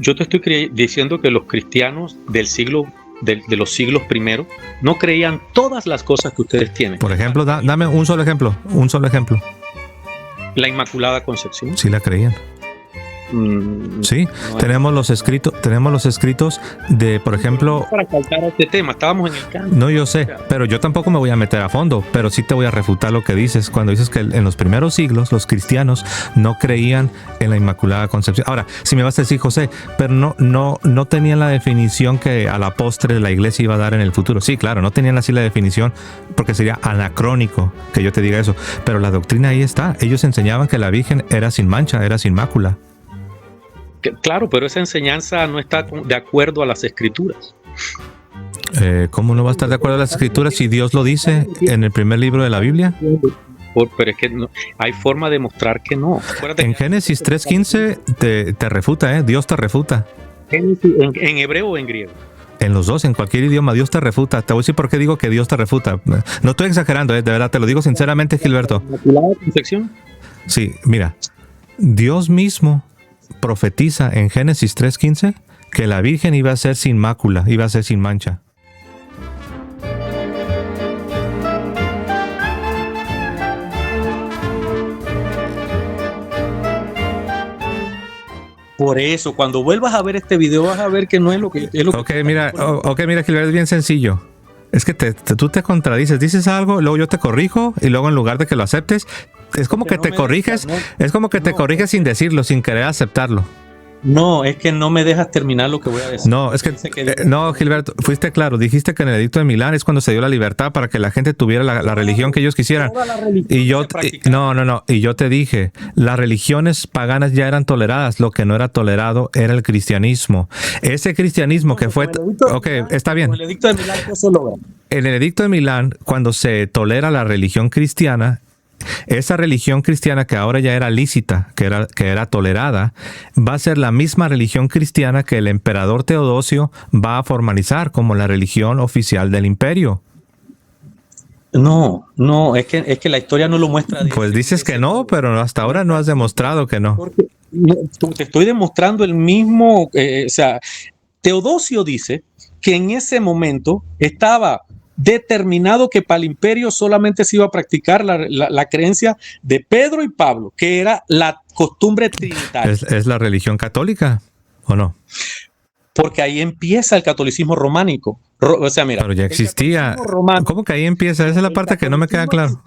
Yo te estoy diciendo que los cristianos del siglo de los siglos primeros no creían todas las cosas que ustedes tienen. Por ejemplo, dame un solo ejemplo. La Inmaculada Concepción. Sí la creían. Sí, no tenemos los escritos de, por ejemplo... Para faltar este tema, estábamos en el campo. No, yo sé, pero yo tampoco me voy a meter a fondo, pero sí te voy a refutar lo que dices, cuando dices que en los primeros siglos los cristianos no creían en la Inmaculada Concepción. Ahora, si me vas a decir, José, pero no tenían la definición que a la postre de la iglesia iba a dar en el futuro. Sí, claro, no tenían así la definición, porque sería anacrónico que yo te diga eso, pero la doctrina ahí está. Ellos enseñaban que la Virgen era sin mancha, era sin mácula. Claro, pero esa enseñanza no está de acuerdo a las Escrituras. ¿Cómo no va a estar de acuerdo a las Escrituras si Dios lo dice en el primer libro de la Biblia? Pero es que no, hay forma de mostrar que no. En Génesis 3:15 te refuta, Dios te refuta. ¿En hebreo o en griego? En los dos, en cualquier idioma, Dios te refuta. Te voy a decir por qué digo que Dios te refuta. No estoy exagerando, de verdad, te lo digo sinceramente, Gilberto. ¿La Concepción? Sí, mira, Dios mismo profetiza en Génesis 3:15 que la Virgen iba a ser sin mácula, iba a ser sin mancha. Por eso, cuando vuelvas a ver este video vas a ver que no es lo que... Mira, Gilberto, es bien sencillo. Es que tú te contradices, dices algo, luego yo te corrijo y luego en lugar de que lo aceptes, es como que te corriges, es como que te corriges sin decirlo, sin querer aceptarlo. No, es que no me dejas terminar lo que voy a decir. No, es que no, Gilberto, fuiste claro, dijiste que en el Edicto de Milán es cuando se dio la libertad para que la gente tuviera la religión que ellos quisieran. Y yo te dije, las religiones paganas ya eran toleradas, lo que no era tolerado era el cristianismo. Ese cristianismo que fue... Está bien. En el Edicto de Milán, ¿qué se logra? En el Edicto de Milán, cuando se tolera la religión cristiana, esa religión cristiana que ahora ya era lícita, que era tolerada, va a ser la misma religión cristiana que el emperador Teodosio va a formalizar como la religión oficial del imperio. No, es que la historia no lo muestra. Pues dices que no, pero hasta ahora no has demostrado que no. Porque te estoy demostrando el mismo, Teodosio dice que en ese momento estaba determinado que para el imperio solamente se iba a practicar la creencia de Pedro y Pablo, que era la costumbre trinitaria. ¿Es la religión católica o no? Porque ahí empieza el catolicismo románico. Mira, pero ya existía. ¿Cómo que ahí empieza? Esa es la parte que no me queda claro.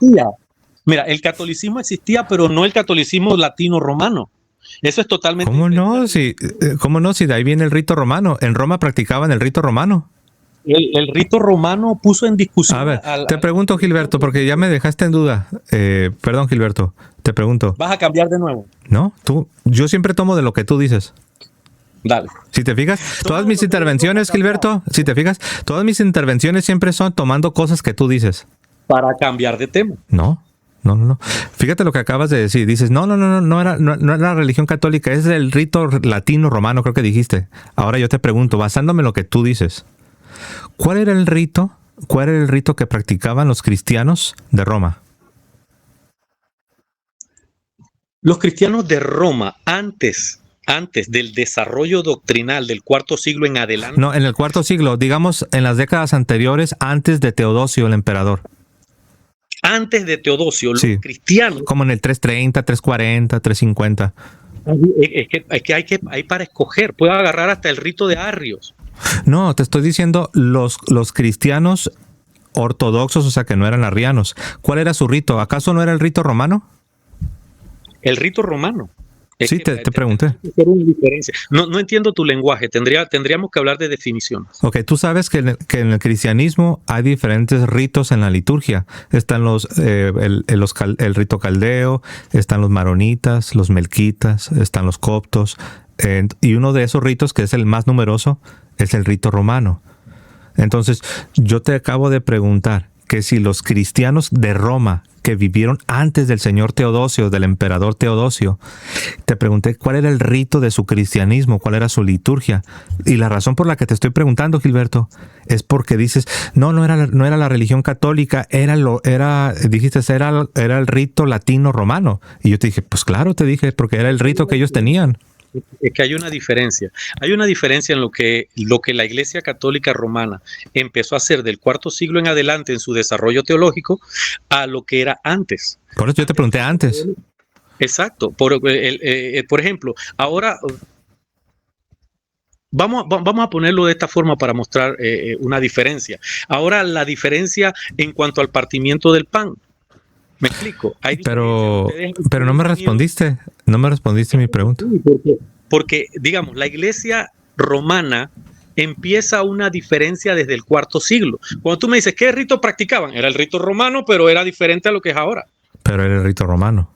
Mira, el catolicismo existía, pero no el catolicismo latino-romano. Eso es totalmente ¿Cómo no? ¿Cómo no? Si de ahí viene el rito romano. En Roma practicaban el rito romano. El rito romano puso en discusión... A ver, te pregunto, Gilberto, porque ya me dejaste en duda. Perdón, Gilberto, te pregunto. ¿Vas a cambiar de nuevo? No, yo siempre tomo de lo que tú dices. Dale. Si te fijas, todas mis intervenciones, Gilberto, si te fijas, todas mis intervenciones siempre son tomando cosas que tú dices. Para cambiar de tema. No. Fíjate lo que acabas de decir. Dices, no era la religión católica, es el rito latino romano, creo que dijiste. Ahora yo te pregunto, basándome en lo que tú dices, ¿cuál era el rito que practicaban los cristianos de Roma? Los cristianos de Roma, antes del desarrollo doctrinal del cuarto siglo en adelante. No, en el cuarto siglo, digamos en las décadas anteriores, antes de Teodosio el emperador. Antes de Teodosio, los sí, cristianos. Como en el 330, 340, 350. Es que hay para escoger. Puedo agarrar hasta el rito de Arrios. No, te estoy diciendo los cristianos ortodoxos, o sea, que no eran arrianos. ¿Cuál era su rito? ¿Acaso no era el rito romano? El rito romano. Sí, te pregunté. No entiendo tu lenguaje. Tendríamos que hablar de definiciones. Ok, tú sabes que en el cristianismo hay diferentes ritos en la liturgia. Están el rito caldeo, están los maronitas, los melquitas, están los coptos. Y uno de esos ritos, que es el más numeroso, es el rito romano. Entonces, yo te acabo de preguntar que si los cristianos de Roma que vivieron antes del señor Teodosio, del emperador Teodosio, te pregunté cuál era el rito de su cristianismo, cuál era su liturgia. Y la razón por la que te estoy preguntando, Gilberto, es porque dices, no era la religión católica, era el rito latino romano. Y yo te dije, pues claro, te dije, porque era el rito que ellos tenían. Es que hay una diferencia. Hay una diferencia en lo que la Iglesia Católica Romana empezó a hacer del cuarto siglo en adelante en su desarrollo teológico a lo que era antes. Por eso yo te pregunté antes. Exacto. Por ejemplo, ahora vamos a ponerlo de esta forma para mostrar una diferencia. Ahora la diferencia en cuanto al partimiento del pan. ¿Me explico? Pero no me respondiste. No me respondiste mi pregunta. Porque, digamos, la Iglesia romana empieza una diferencia desde el cuarto siglo. Cuando tú me dices, ¿qué rito practicaban? Era el rito romano, pero era diferente a lo que es ahora. Pero era el rito romano.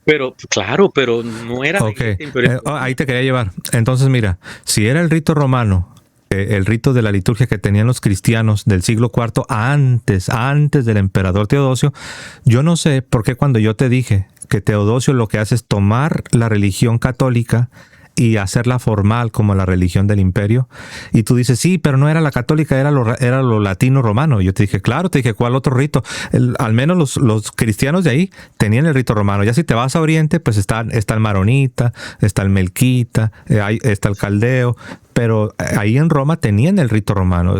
Pero, claro, pero no era... Okay. Ahí te quería llevar. Entonces, mira, si era el rito romano, el rito de la liturgia que tenían los cristianos del siglo IV antes del emperador Teodosio, yo no sé por qué cuando yo te dije que Teodosio lo que hace es tomar la religión católica y hacerla formal como la religión del imperio, y tú dices, sí, pero no era la católica, era lo latino romano. Yo te dije, claro, te dije, ¿cuál otro rito? Al menos los cristianos de ahí tenían el rito romano. Ya si te vas a Oriente, pues está el maronita, está el melquita, está el caldeo, pero ahí en Roma tenían el rito romano.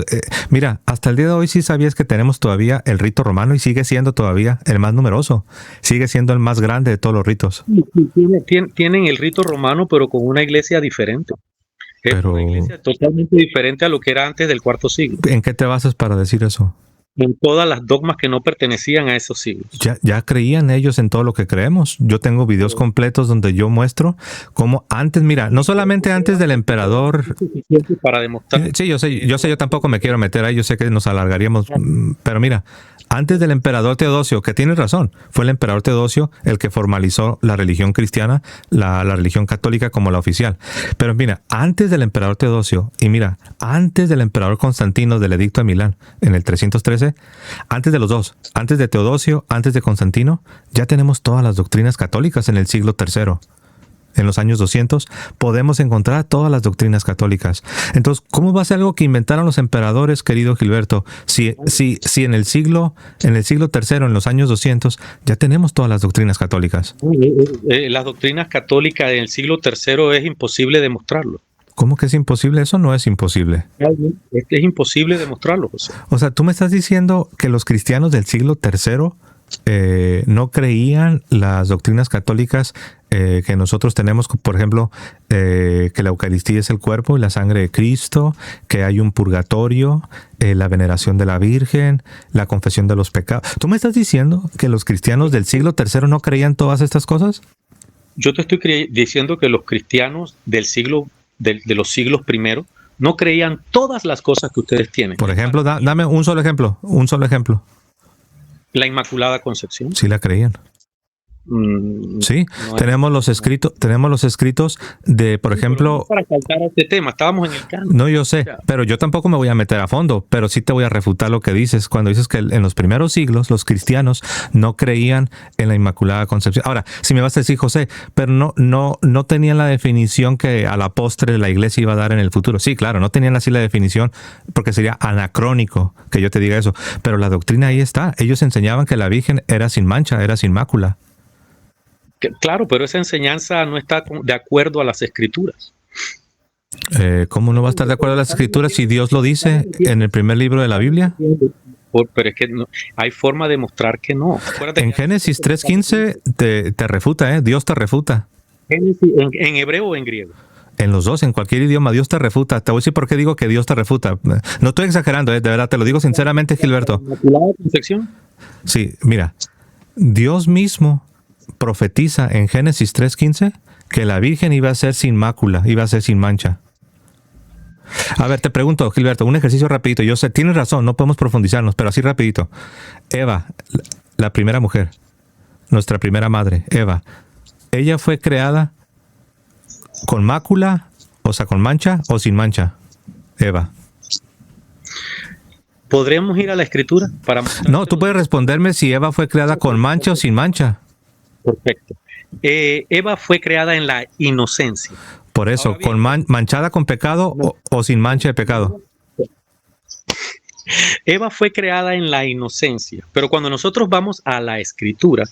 Mira, hasta el día de hoy sí sabías que tenemos todavía el rito romano y sigue siendo todavía el más numeroso, sigue siendo el más grande de todos los ritos. Tienen el rito romano, pero con una iglesia diferente. Es una iglesia totalmente diferente a lo que era antes del cuarto siglo. ¿En qué te basas para decir eso? En todas las dogmas que no pertenecían a esos siglos. Ya creían ellos en todo lo que creemos. Yo tengo videos completos donde yo muestro cómo antes, mira, no solamente antes del emperador. Para demostrar. Sí, yo tampoco me quiero meter ahí, yo sé que nos alargaríamos, pero mira, antes del emperador Teodosio, que tienes razón, fue el emperador Teodosio el que formalizó la religión cristiana, la religión católica como la oficial. Pero mira, antes del emperador Teodosio, y mira, antes del emperador Constantino del Edicto de Milán, en el 313, antes de los dos, antes de Teodosio, antes de Constantino, ya tenemos todas las doctrinas católicas en el siglo III. En los años 200, podemos encontrar todas las doctrinas católicas. Entonces, ¿cómo va a ser algo que inventaron los emperadores, querido Gilberto? Si en el siglo III, en los años 200, ya tenemos todas las doctrinas católicas. Las doctrinas católicas del siglo III es imposible demostrarlo. ¿Cómo que es imposible? Eso no es imposible. Es imposible demostrarlo, José. O sea, tú me estás diciendo que los cristianos del siglo III no creían las doctrinas católicas que nosotros tenemos, por ejemplo, que la Eucaristía es el cuerpo y la sangre de Cristo, que hay un purgatorio, la veneración de la Virgen, la confesión de los pecados. ¿Tú me estás diciendo que los cristianos del siglo III no creían todas estas cosas? Yo te estoy diciendo que los cristianos del siglo de los siglos primeros no creían todas las cosas que ustedes tienen. Por ejemplo, dame un solo ejemplo. La Inmaculada Concepción. Sí la creían. Sí, no tenemos los escritos de, por ejemplo... Para saltar a este tema, estábamos en el canon. No, yo sé, pero yo tampoco me voy a meter a fondo, pero sí te voy a refutar lo que dices, cuando dices que en los primeros siglos los cristianos no creían en la Inmaculada Concepción. Ahora, si me vas a decir, José, pero no tenían la definición que a la postre la iglesia iba a dar en el futuro. Sí, claro, no tenían así la definición, porque sería anacrónico que yo te diga eso, pero la doctrina ahí está. Ellos enseñaban que la Virgen era sin mancha, era sin mácula. Claro, pero esa enseñanza no está de acuerdo a las Escrituras. ¿Cómo no va a estar de acuerdo a las Escrituras si Dios lo dice en el primer libro de la Biblia? Pero es que no, hay forma de mostrar que no. En Génesis 3:15 te refuta, Dios te refuta. ¿En hebreo o en griego? En los dos, en cualquier idioma, Dios te refuta. Te voy a decir por qué digo que Dios te refuta. No estoy exagerando, de verdad, te lo digo sinceramente, Gilberto. ¿La concepción? Sí, mira, Dios mismo profetiza en Génesis 3:15 que la Virgen iba a ser sin mácula, iba a ser sin mancha. A ver, te pregunto, Gilberto, un ejercicio rapidito. Yo sé, tienes razón, no podemos profundizarnos, pero así rapidito. Eva, la primera mujer, nuestra primera madre, Eva, ¿ella fue creada con mácula, o sea, con mancha o sin mancha? Eva. ¿Podríamos ir a la Escritura para mostrar? No, tú puedes responderme si Eva fue creada con mancha o sin mancha. Perfecto. Eva fue creada en la inocencia. Por eso, bien, ¿con manchada con pecado o sin mancha de pecado? Eva fue creada en la inocencia, pero cuando nosotros vamos a la escritura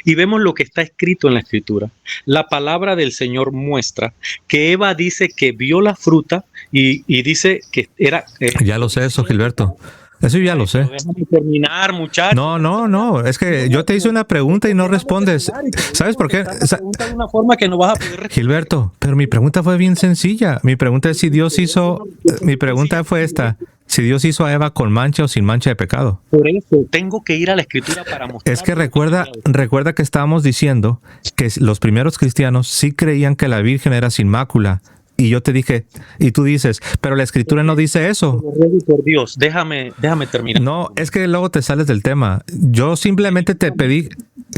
y vemos lo que está escrito en la escritura, la palabra del Señor muestra que Eva dice que vio la fruta y dice que era... Ya lo sé eso, Gilberto. Eso yo ya lo sé. Déjame terminar, muchachos. No. Es que yo te hice una pregunta y no respondes. ¿Sabes por qué? De una forma que no vas a poder responder. Gilberto, pero mi pregunta fue bien sencilla. Mi pregunta es si Dios hizo... Mi pregunta fue esta. Si Dios hizo a Eva con mancha o sin mancha de pecado. Por eso tengo que ir a la escritura para mostrar. Es que recuerda que estábamos diciendo que los primeros cristianos sí creían que la Virgen era sin mácula. Y yo te dije, y tú dices, pero la escritura no dice eso. Por Dios, déjame terminar. No, es que luego te sales del tema. Yo simplemente te pedí,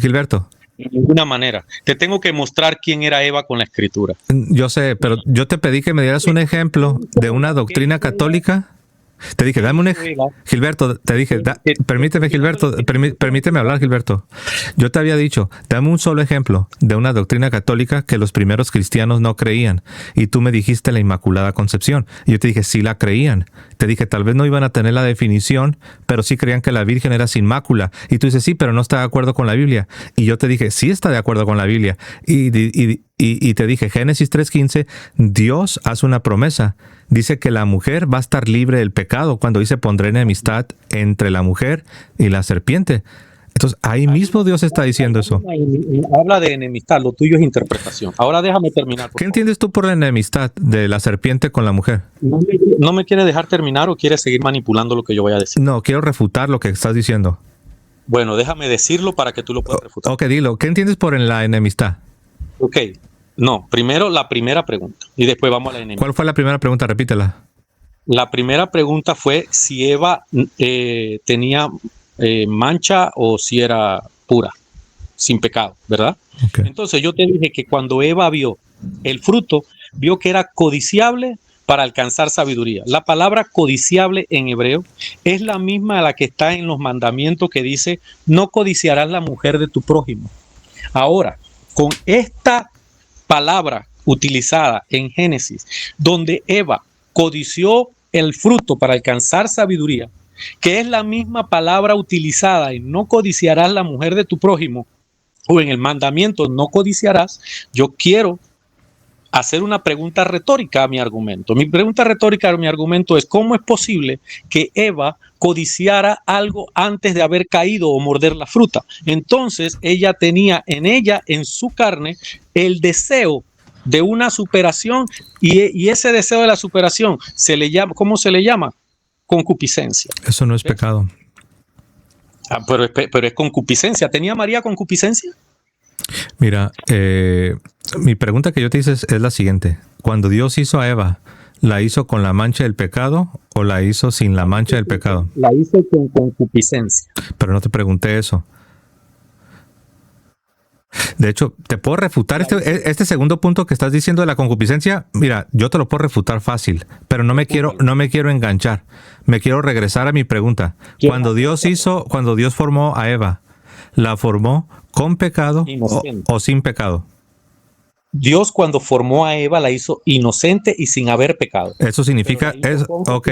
Gilberto. De ninguna manera. Te tengo que mostrar quién era Eva con la escritura. Yo sé, pero yo te pedí que me dieras un ejemplo de una doctrina católica. Te dije, dame un ejemplo. Gilberto, te dije, permíteme, Gilberto, permíteme hablar, Gilberto. Yo te había dicho, dame un solo ejemplo de una doctrina católica que los primeros cristianos no creían. Y tú me dijiste la Inmaculada Concepción. Y yo te dije, sí la creían. Te dije, tal vez no iban a tener la definición, pero sí creían que la Virgen era sin mácula. Y tú dices, sí, pero no está de acuerdo con la Biblia. Y yo te dije, sí está de acuerdo con la Biblia. Y te dije, Génesis 3:15, Dios hace una promesa. Dice que la mujer va a estar libre del pecado cuando dice pondré enemistad entre la mujer y la serpiente. Entonces, ahí mismo Dios está diciendo eso. Habla de enemistad, lo tuyo es interpretación. Ahora déjame terminar. ¿Qué entiendes tú por la enemistad de la serpiente con la mujer? ¿No me quieres dejar terminar o quieres seguir manipulando lo que yo voy a decir? No, quiero refutar lo que estás diciendo. Bueno, déjame decirlo para que tú lo puedas refutar. Ok, dilo. ¿Qué entiendes por la enemistad? Ok. No, primero la primera pregunta y después vamos a la enemistad. ¿Cuál fue la primera pregunta? Repítela. La primera pregunta fue si Eva tenía mancha o si era pura, sin pecado, ¿verdad? Okay. Entonces yo te dije que cuando Eva vio el fruto, vio que era codiciable para alcanzar sabiduría. La palabra codiciable en hebreo es la misma a la que está en los mandamientos que dice, no codiciarás la mujer de tu prójimo. Ahora, con esta palabra utilizada en Génesis, donde Eva codició el fruto para alcanzar sabiduría, que es la misma palabra utilizada en no codiciarás la mujer de tu prójimo o en el mandamiento no codiciarás, yo quiero hacer una pregunta retórica a mi argumento. Mi pregunta retórica a mi argumento es ¿cómo es posible que Eva codiciara algo antes de haber caído o morder la fruta? Entonces ella tenía en su carne, el deseo de una superación y ese deseo de la superación se le llama, ¿cómo se le llama? Concupiscencia. Eso no es pecado. Pero es concupiscencia. ¿Tenía María concupiscencia? Mira, mi pregunta que yo te hice es la siguiente. Cuando Dios hizo a Eva, ¿la hizo con la mancha del pecado o la hizo sin la mancha del pecado? La hizo con concupiscencia. Pero no te pregunté eso. De hecho, te puedo refutar este segundo punto que estás diciendo de la concupiscencia. Mira, yo te lo puedo refutar fácil, pero no me quiero enganchar. Me quiero regresar a mi pregunta. Cuando Dios formó a Eva, ¿la formó con pecado o sin pecado? Dios cuando formó a Eva la hizo inocente y sin haber pecado. Eso significa, ok,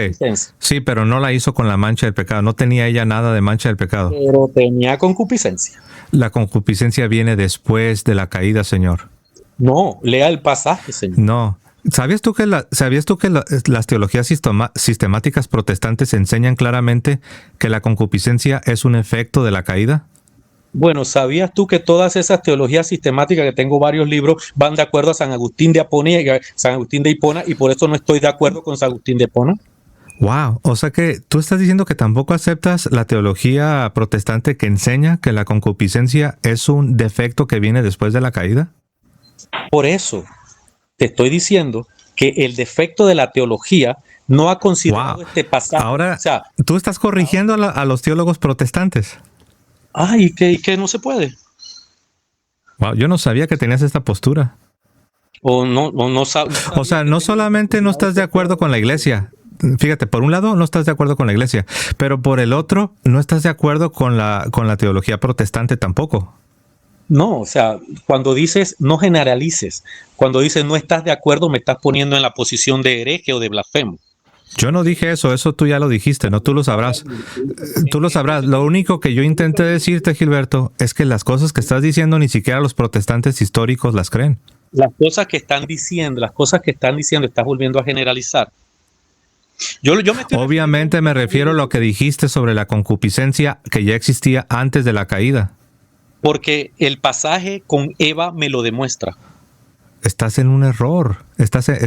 sí, pero no la hizo con la mancha del pecado. No tenía ella nada de mancha del pecado. Pero tenía concupiscencia. La concupiscencia viene después de la caída, Señor. No, lea el pasaje, Señor. No. ¿Sabías tú que las teologías sistemáticas protestantes enseñan claramente que la concupiscencia es un efecto de la caída? Bueno, ¿sabías tú que todas esas teologías sistemáticas, que tengo varios libros, van de acuerdo a San Agustín de Hipona y por eso no estoy de acuerdo con San Agustín de Hipona? Wow, o sea que tú estás diciendo que tampoco aceptas la teología protestante que enseña que la concupiscencia es un defecto que viene después de la caída. Por eso te estoy diciendo que el defecto de la teología no ha considerado este pasaje. Ahora, tú estás corrigiendo a los teólogos protestantes. Ay, que no se puede. Wow, yo no sabía que tenías esta postura. O sea, no solamente no estás de acuerdo con la iglesia. Fíjate, por un lado no estás de acuerdo con la iglesia, pero por el otro no estás de acuerdo con la teología protestante tampoco. No, o sea, cuando dices no generalices, cuando dices no estás de acuerdo, me estás poniendo en la posición de hereje o de blasfemo. Yo no dije eso, eso tú ya lo dijiste, no, tú lo sabrás. Tú lo sabrás. Lo único que yo intenté decirte, Gilberto, es que las cosas que estás diciendo ni siquiera los protestantes históricos las creen. Las cosas que están diciendo, estás volviendo a generalizar. Obviamente me refiero a lo que dijiste sobre la concupiscencia que ya existía antes de la caída. Porque el pasaje con Eva me lo demuestra. Estás en un error. Estás en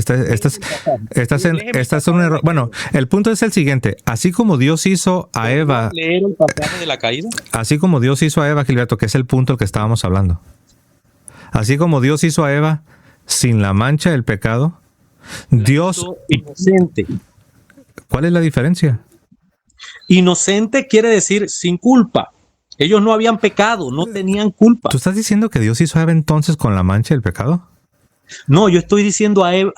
un error. Bueno, el punto es el siguiente. Así como Dios hizo a Eva. ¿Leer el pasaje de la caída? Así como Dios hizo a Eva, Gilberto, que es el punto del que estábamos hablando. Así como Dios hizo a Eva sin la mancha del pecado, Dios. Inocente. ¿Cuál es la diferencia? Inocente quiere decir sin culpa. Ellos no habían pecado, no tenían culpa. ¿Tú estás diciendo que Dios hizo a Eva entonces con la mancha del pecado? No, yo estoy diciendo a Eva,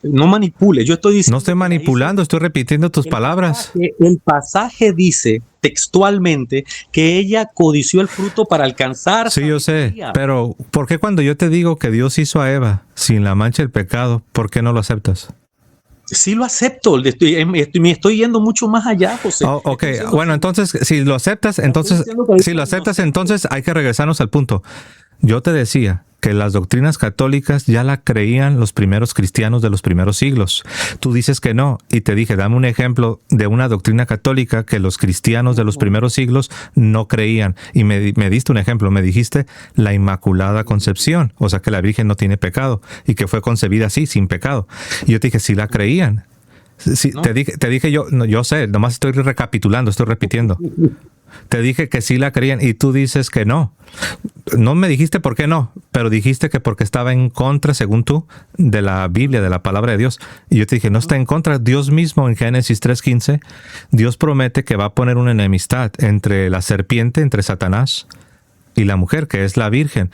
no manipule, yo estoy diciendo... No estoy manipulando, estoy repitiendo tus palabras. El pasaje dice textualmente que ella codició el fruto para alcanzar... Sí, yo sé, pero ¿por qué cuando yo te digo que Dios hizo a Eva sin la mancha del pecado, por qué no lo aceptas? Sí lo acepto, me estoy yendo mucho más allá, José. Ok, bueno, entonces, si lo aceptas, entonces hay que regresarnos al punto. Yo te decía que las doctrinas católicas ya la creían los primeros cristianos de los primeros siglos. Tú dices que no, y te dije, dame un ejemplo de una doctrina católica que los cristianos de los primeros siglos no creían. Y me diste un ejemplo, me dijiste la Inmaculada Concepción, o sea que la Virgen no tiene pecado y que fue concebida así, sin pecado. Y yo te dije, sí la creían. Sí, ¿no? Te dije yo sé, nomás estoy recapitulando, estoy repitiendo. Te dije que sí la creían y tú dices que no. No me dijiste por qué no, pero dijiste que porque estaba en contra, según tú, de la Biblia, de la palabra de Dios. Y yo te dije, no está en contra. Dios mismo en Génesis 3:15, Dios promete que va a poner una enemistad entre la serpiente, entre Satanás y la mujer, que es la Virgen.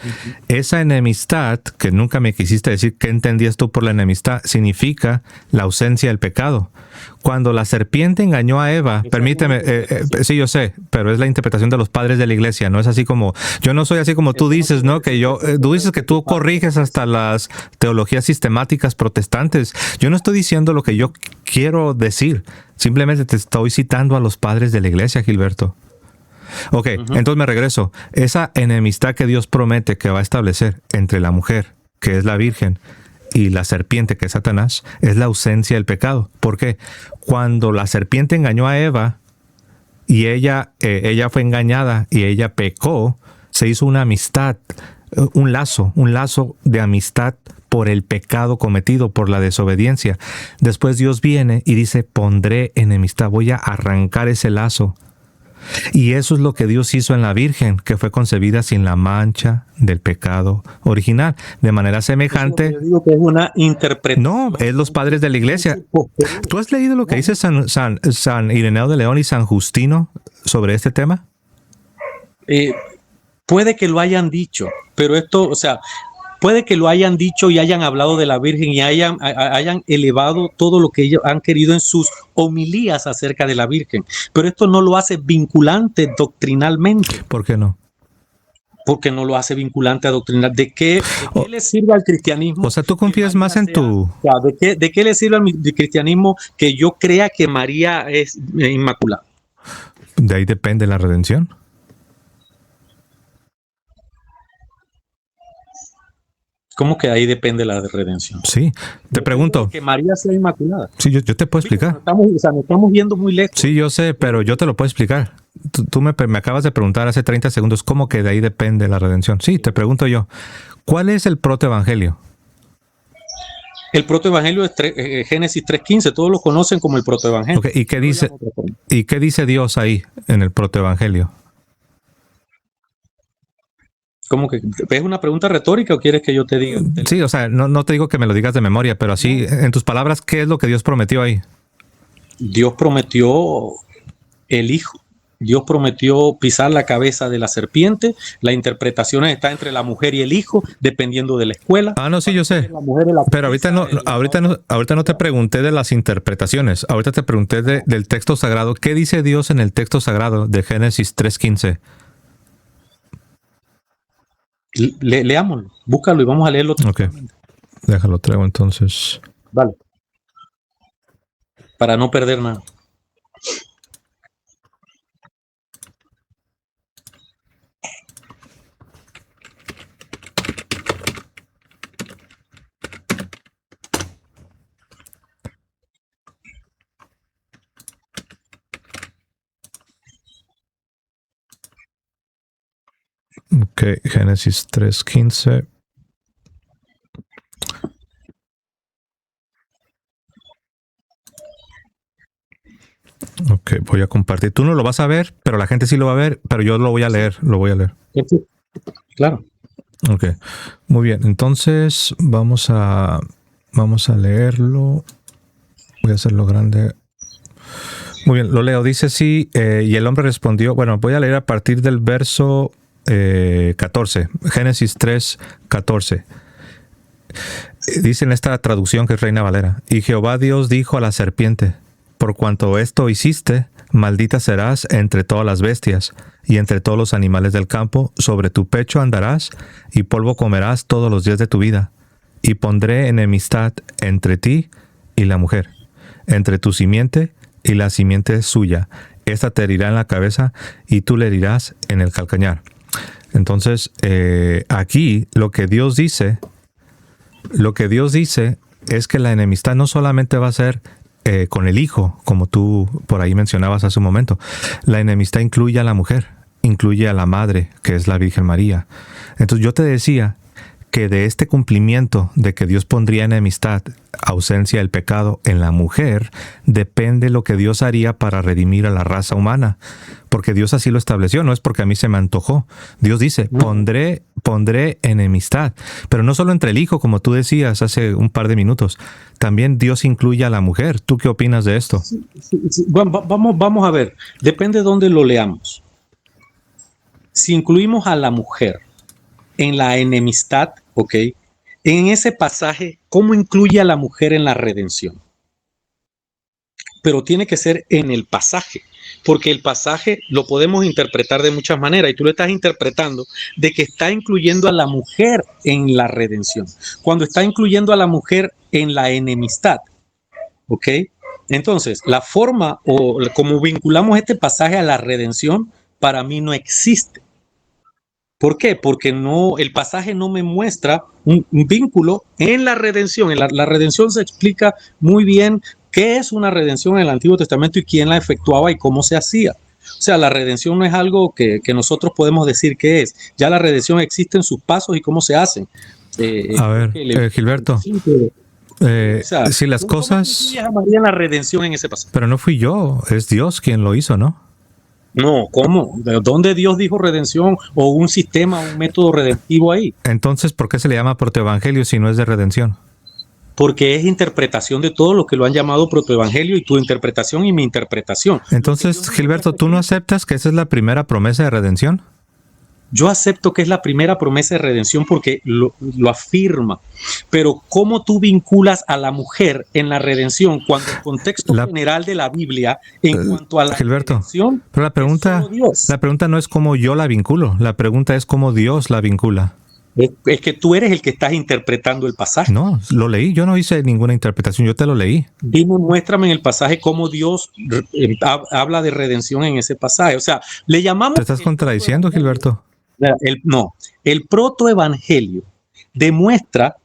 Esa enemistad, que nunca me quisiste decir qué entendías tú por la enemistad, significa la ausencia del pecado. Cuando la serpiente engañó a Eva, permíteme, sí, yo sé, pero es la interpretación de los padres de la iglesia, no es así como, yo no soy así como tú dices, ¿no? Que tú dices que tú corriges hasta las teologías sistemáticas protestantes. Yo no estoy diciendo lo que yo quiero decir, simplemente te estoy citando a los padres de la iglesia, Gilberto. Ok, entonces me regreso. Esa enemistad que Dios promete que va a establecer entre la mujer, que es la Virgen, y la serpiente, que es Satanás, es la ausencia del pecado. ¿Por qué? Cuando la serpiente engañó a Eva y ella fue engañada y ella pecó, se hizo una amistad, un lazo de amistad por el pecado cometido, por la desobediencia. Después Dios viene y dice, pondré enemistad, voy a arrancar ese lazo. Y eso es lo que Dios hizo en la Virgen, que fue concebida sin la mancha del pecado original. De manera semejante... Yo digo que es una interpretación. No, es los padres de la iglesia. ¿Tú has leído lo que dice San Ireneo de León y San Justino sobre este tema? Puede que lo hayan dicho, pero esto, o sea... Puede que lo hayan dicho y hayan hablado de la Virgen y hayan elevado todo lo que ellos han querido en sus homilías acerca de la Virgen. Pero esto no lo hace vinculante doctrinalmente. ¿Por qué no? Porque no lo hace vinculante a doctrinal. ¿De qué le sirve al cristianismo? O sea, tú confías más en tu... ¿De qué le sirve al cristianismo que yo crea que María es inmaculada? De ahí depende la redención. ¿Cómo que ahí depende la redención? Sí, te pregunto. Que María sea inmaculada. Sí, yo te puedo explicar. Nos estamos viendo muy lejos. Sí, yo sé, pero yo te lo puedo explicar. Tú me acabas de preguntar hace 30 segundos cómo que de ahí depende la redención. Sí, te pregunto yo. ¿Cuál es el protoevangelio? El protoevangelio es Génesis 3:15. Todos lo conocen como el protoevangelio. Okay, ¿y qué dice Dios ahí en el protoevangelio? ¿Cómo que es una pregunta retórica o quieres que yo te diga? Sí, o sea, no te digo que me lo digas de memoria, pero así, en tus palabras, ¿qué es lo que Dios prometió ahí? Dios prometió el Hijo. Dios prometió pisar la cabeza de la serpiente. La interpretación está entre la mujer y el Hijo, dependiendo de la escuela. Ah, no, sí, yo sé. Pero ahorita no te pregunté de las interpretaciones. Ahorita te pregunté del texto sagrado. ¿Qué dice Dios en el texto sagrado de Génesis 3:15? Leámoslo, búscalo y vamos a leerlo. Ok, déjalo, traigo entonces. Vale. para no perder nada. Ok, Génesis 3:15. Ok, voy a compartir. Tú no lo vas a ver, pero la gente sí lo va a ver, pero yo lo voy a leer, Claro. Ok, muy bien. Entonces vamos a leerlo. Voy a hacerlo grande. Muy bien, lo leo. Dice así, y el hombre respondió, bueno, voy a leer a partir del verso 14, Génesis 3:14. Dice en esta traducción que es Reina Valera, y Jehová Dios dijo a la serpiente, por cuanto esto hiciste, maldita serás entre todas las bestias y entre todos los animales del campo, sobre tu pecho andarás y polvo comerás todos los días de tu vida. Y pondré enemistad entre ti y la mujer, entre tu simiente y la simiente suya. Esta te herirá en la cabeza y tú le herirás en el calcañar. Entonces, aquí lo que Dios dice es que la enemistad no solamente va a ser con el hijo, como tú por ahí mencionabas hace un momento. La enemistad incluye a la mujer, incluye a la madre, que es la Virgen María. Entonces yo te decía que de este cumplimiento de que Dios pondría enemistad, ausencia del pecado en la mujer, depende lo que Dios haría para redimir a la raza humana. Porque Dios así lo estableció, no es porque a mí se me antojó. Dios dice, pondré enemistad. Pero no solo entre el hijo, como tú decías hace un par de minutos. También Dios incluye a la mujer. ¿Tú qué opinas de esto? Sí. Vamos a ver. Depende de dónde lo leamos. Si incluimos a la mujer en la enemistad, ¿ok? En ese pasaje, ¿cómo incluye a la mujer en la redención? Pero tiene que ser en el pasaje, porque el pasaje lo podemos interpretar de muchas maneras y tú lo estás interpretando de que está incluyendo a la mujer en la redención, cuando está incluyendo a la mujer en la enemistad, ¿ok? Entonces, la forma o como vinculamos este pasaje a la redención, para mí no existe. ¿Por qué? Porque no, el pasaje no me muestra un vínculo en la redención. En la redención se explica muy bien qué es una redención en el Antiguo Testamento y quién la efectuaba y cómo se hacía. O sea, la redención no es algo que nosotros podemos decir qué es. Ya la redención existe en sus pasos y cómo se hacen. A ver, Gilberto, o sea, si las cosas... ¿cómo llamaría la redención en ese pasaje? Pero no fui yo, es Dios quien lo hizo, ¿no? No, ¿cómo? ¿De dónde Dios dijo redención o un sistema, un método redentivo ahí? Entonces, ¿por qué se le llama protoevangelio si no es de redención? Porque es interpretación de todo lo que lo han llamado protoevangelio y tu interpretación y mi interpretación. Entonces, Gilberto, ¿tú no aceptas que esa es la primera promesa de redención? Yo acepto que es la primera promesa de redención porque lo afirma, pero ¿cómo tú vinculas a la mujer en la redención cuando el contexto general de la Biblia en cuanto a la Gilberto, redención pero la pregunta no es cómo yo la vinculo, la pregunta es cómo Dios la vincula. Es que tú eres el que estás interpretando el pasaje. No, lo leí, yo no hice ninguna interpretación, yo te lo leí. Dime, muéstrame en el pasaje cómo Dios habla de redención en ese pasaje. O sea, le llamamos... ¿Te estás contradiciendo, Gilberto? El protoevangelio demuestra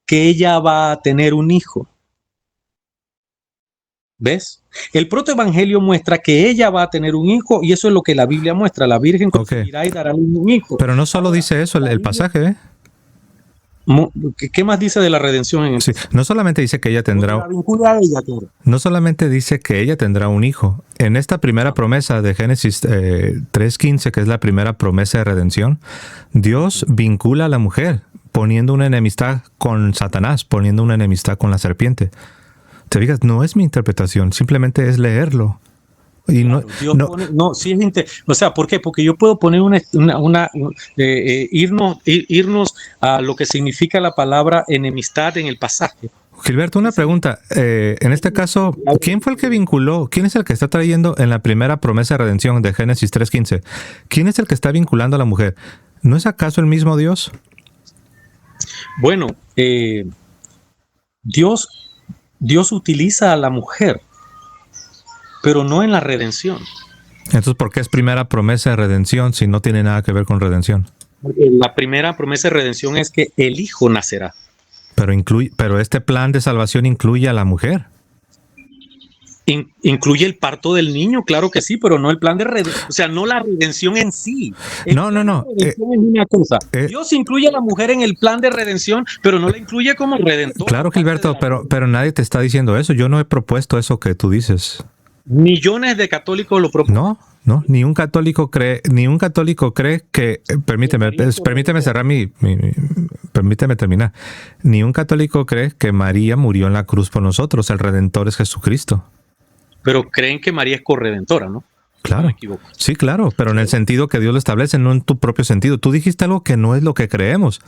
que ella va a tener un hijo. ¿Ves? El protoevangelio muestra que ella va a tener un hijo y eso es lo que la Biblia muestra. La Virgen concebirá y dará un hijo. Pero no solo dice eso el pasaje, ¿eh? ¿Qué más dice de la redención en el sí, no solamente dice que ella tendrá no solamente dice que ella tendrá un hijo. En esta primera promesa de Génesis 3:15, que es la primera promesa de redención, Dios vincula a la mujer poniendo una enemistad con Satanás, poniendo una enemistad con la serpiente. Te fijas, no es mi interpretación, simplemente es leerlo. Y claro, o sea, ¿por qué? Porque yo puedo poner irnos a lo que significa la palabra enemistad en el pasaje. Gilberto, una pregunta. En este caso, ¿quién fue el que vinculó? ¿Quién es el que está trayendo en la primera promesa de redención de Génesis 3:15? ¿Quién es el que está vinculando a la mujer? ¿No es acaso el mismo Dios? Bueno, Dios utiliza a la mujer pero no en la redención. Entonces, ¿por qué es primera promesa de redención si no tiene nada que ver con redención? La primera promesa de redención es que el Hijo nacerá. Pero este plan de salvación incluye a la mujer. Incluye el parto del niño, claro que sí, pero no el plan de redención, o sea, no la redención en sí. No. La redención es una cosa. Dios incluye a la mujer en el plan de redención, pero no la incluye como redentor. Claro, Gilberto, pero nadie te está diciendo eso. Yo no he propuesto eso que tú dices. Millones de católicos lo proponen. No, ni un católico cree que, permíteme cerrar permíteme terminar. Ni un católico cree que María murió en la cruz por nosotros, el Redentor es Jesucristo. Pero creen que María es corredentora, ¿no? Claro. No me equivoco. Sí, claro, pero en el sentido que Dios lo establece, no en tu propio sentido. Tú dijiste algo que no es lo que creemos.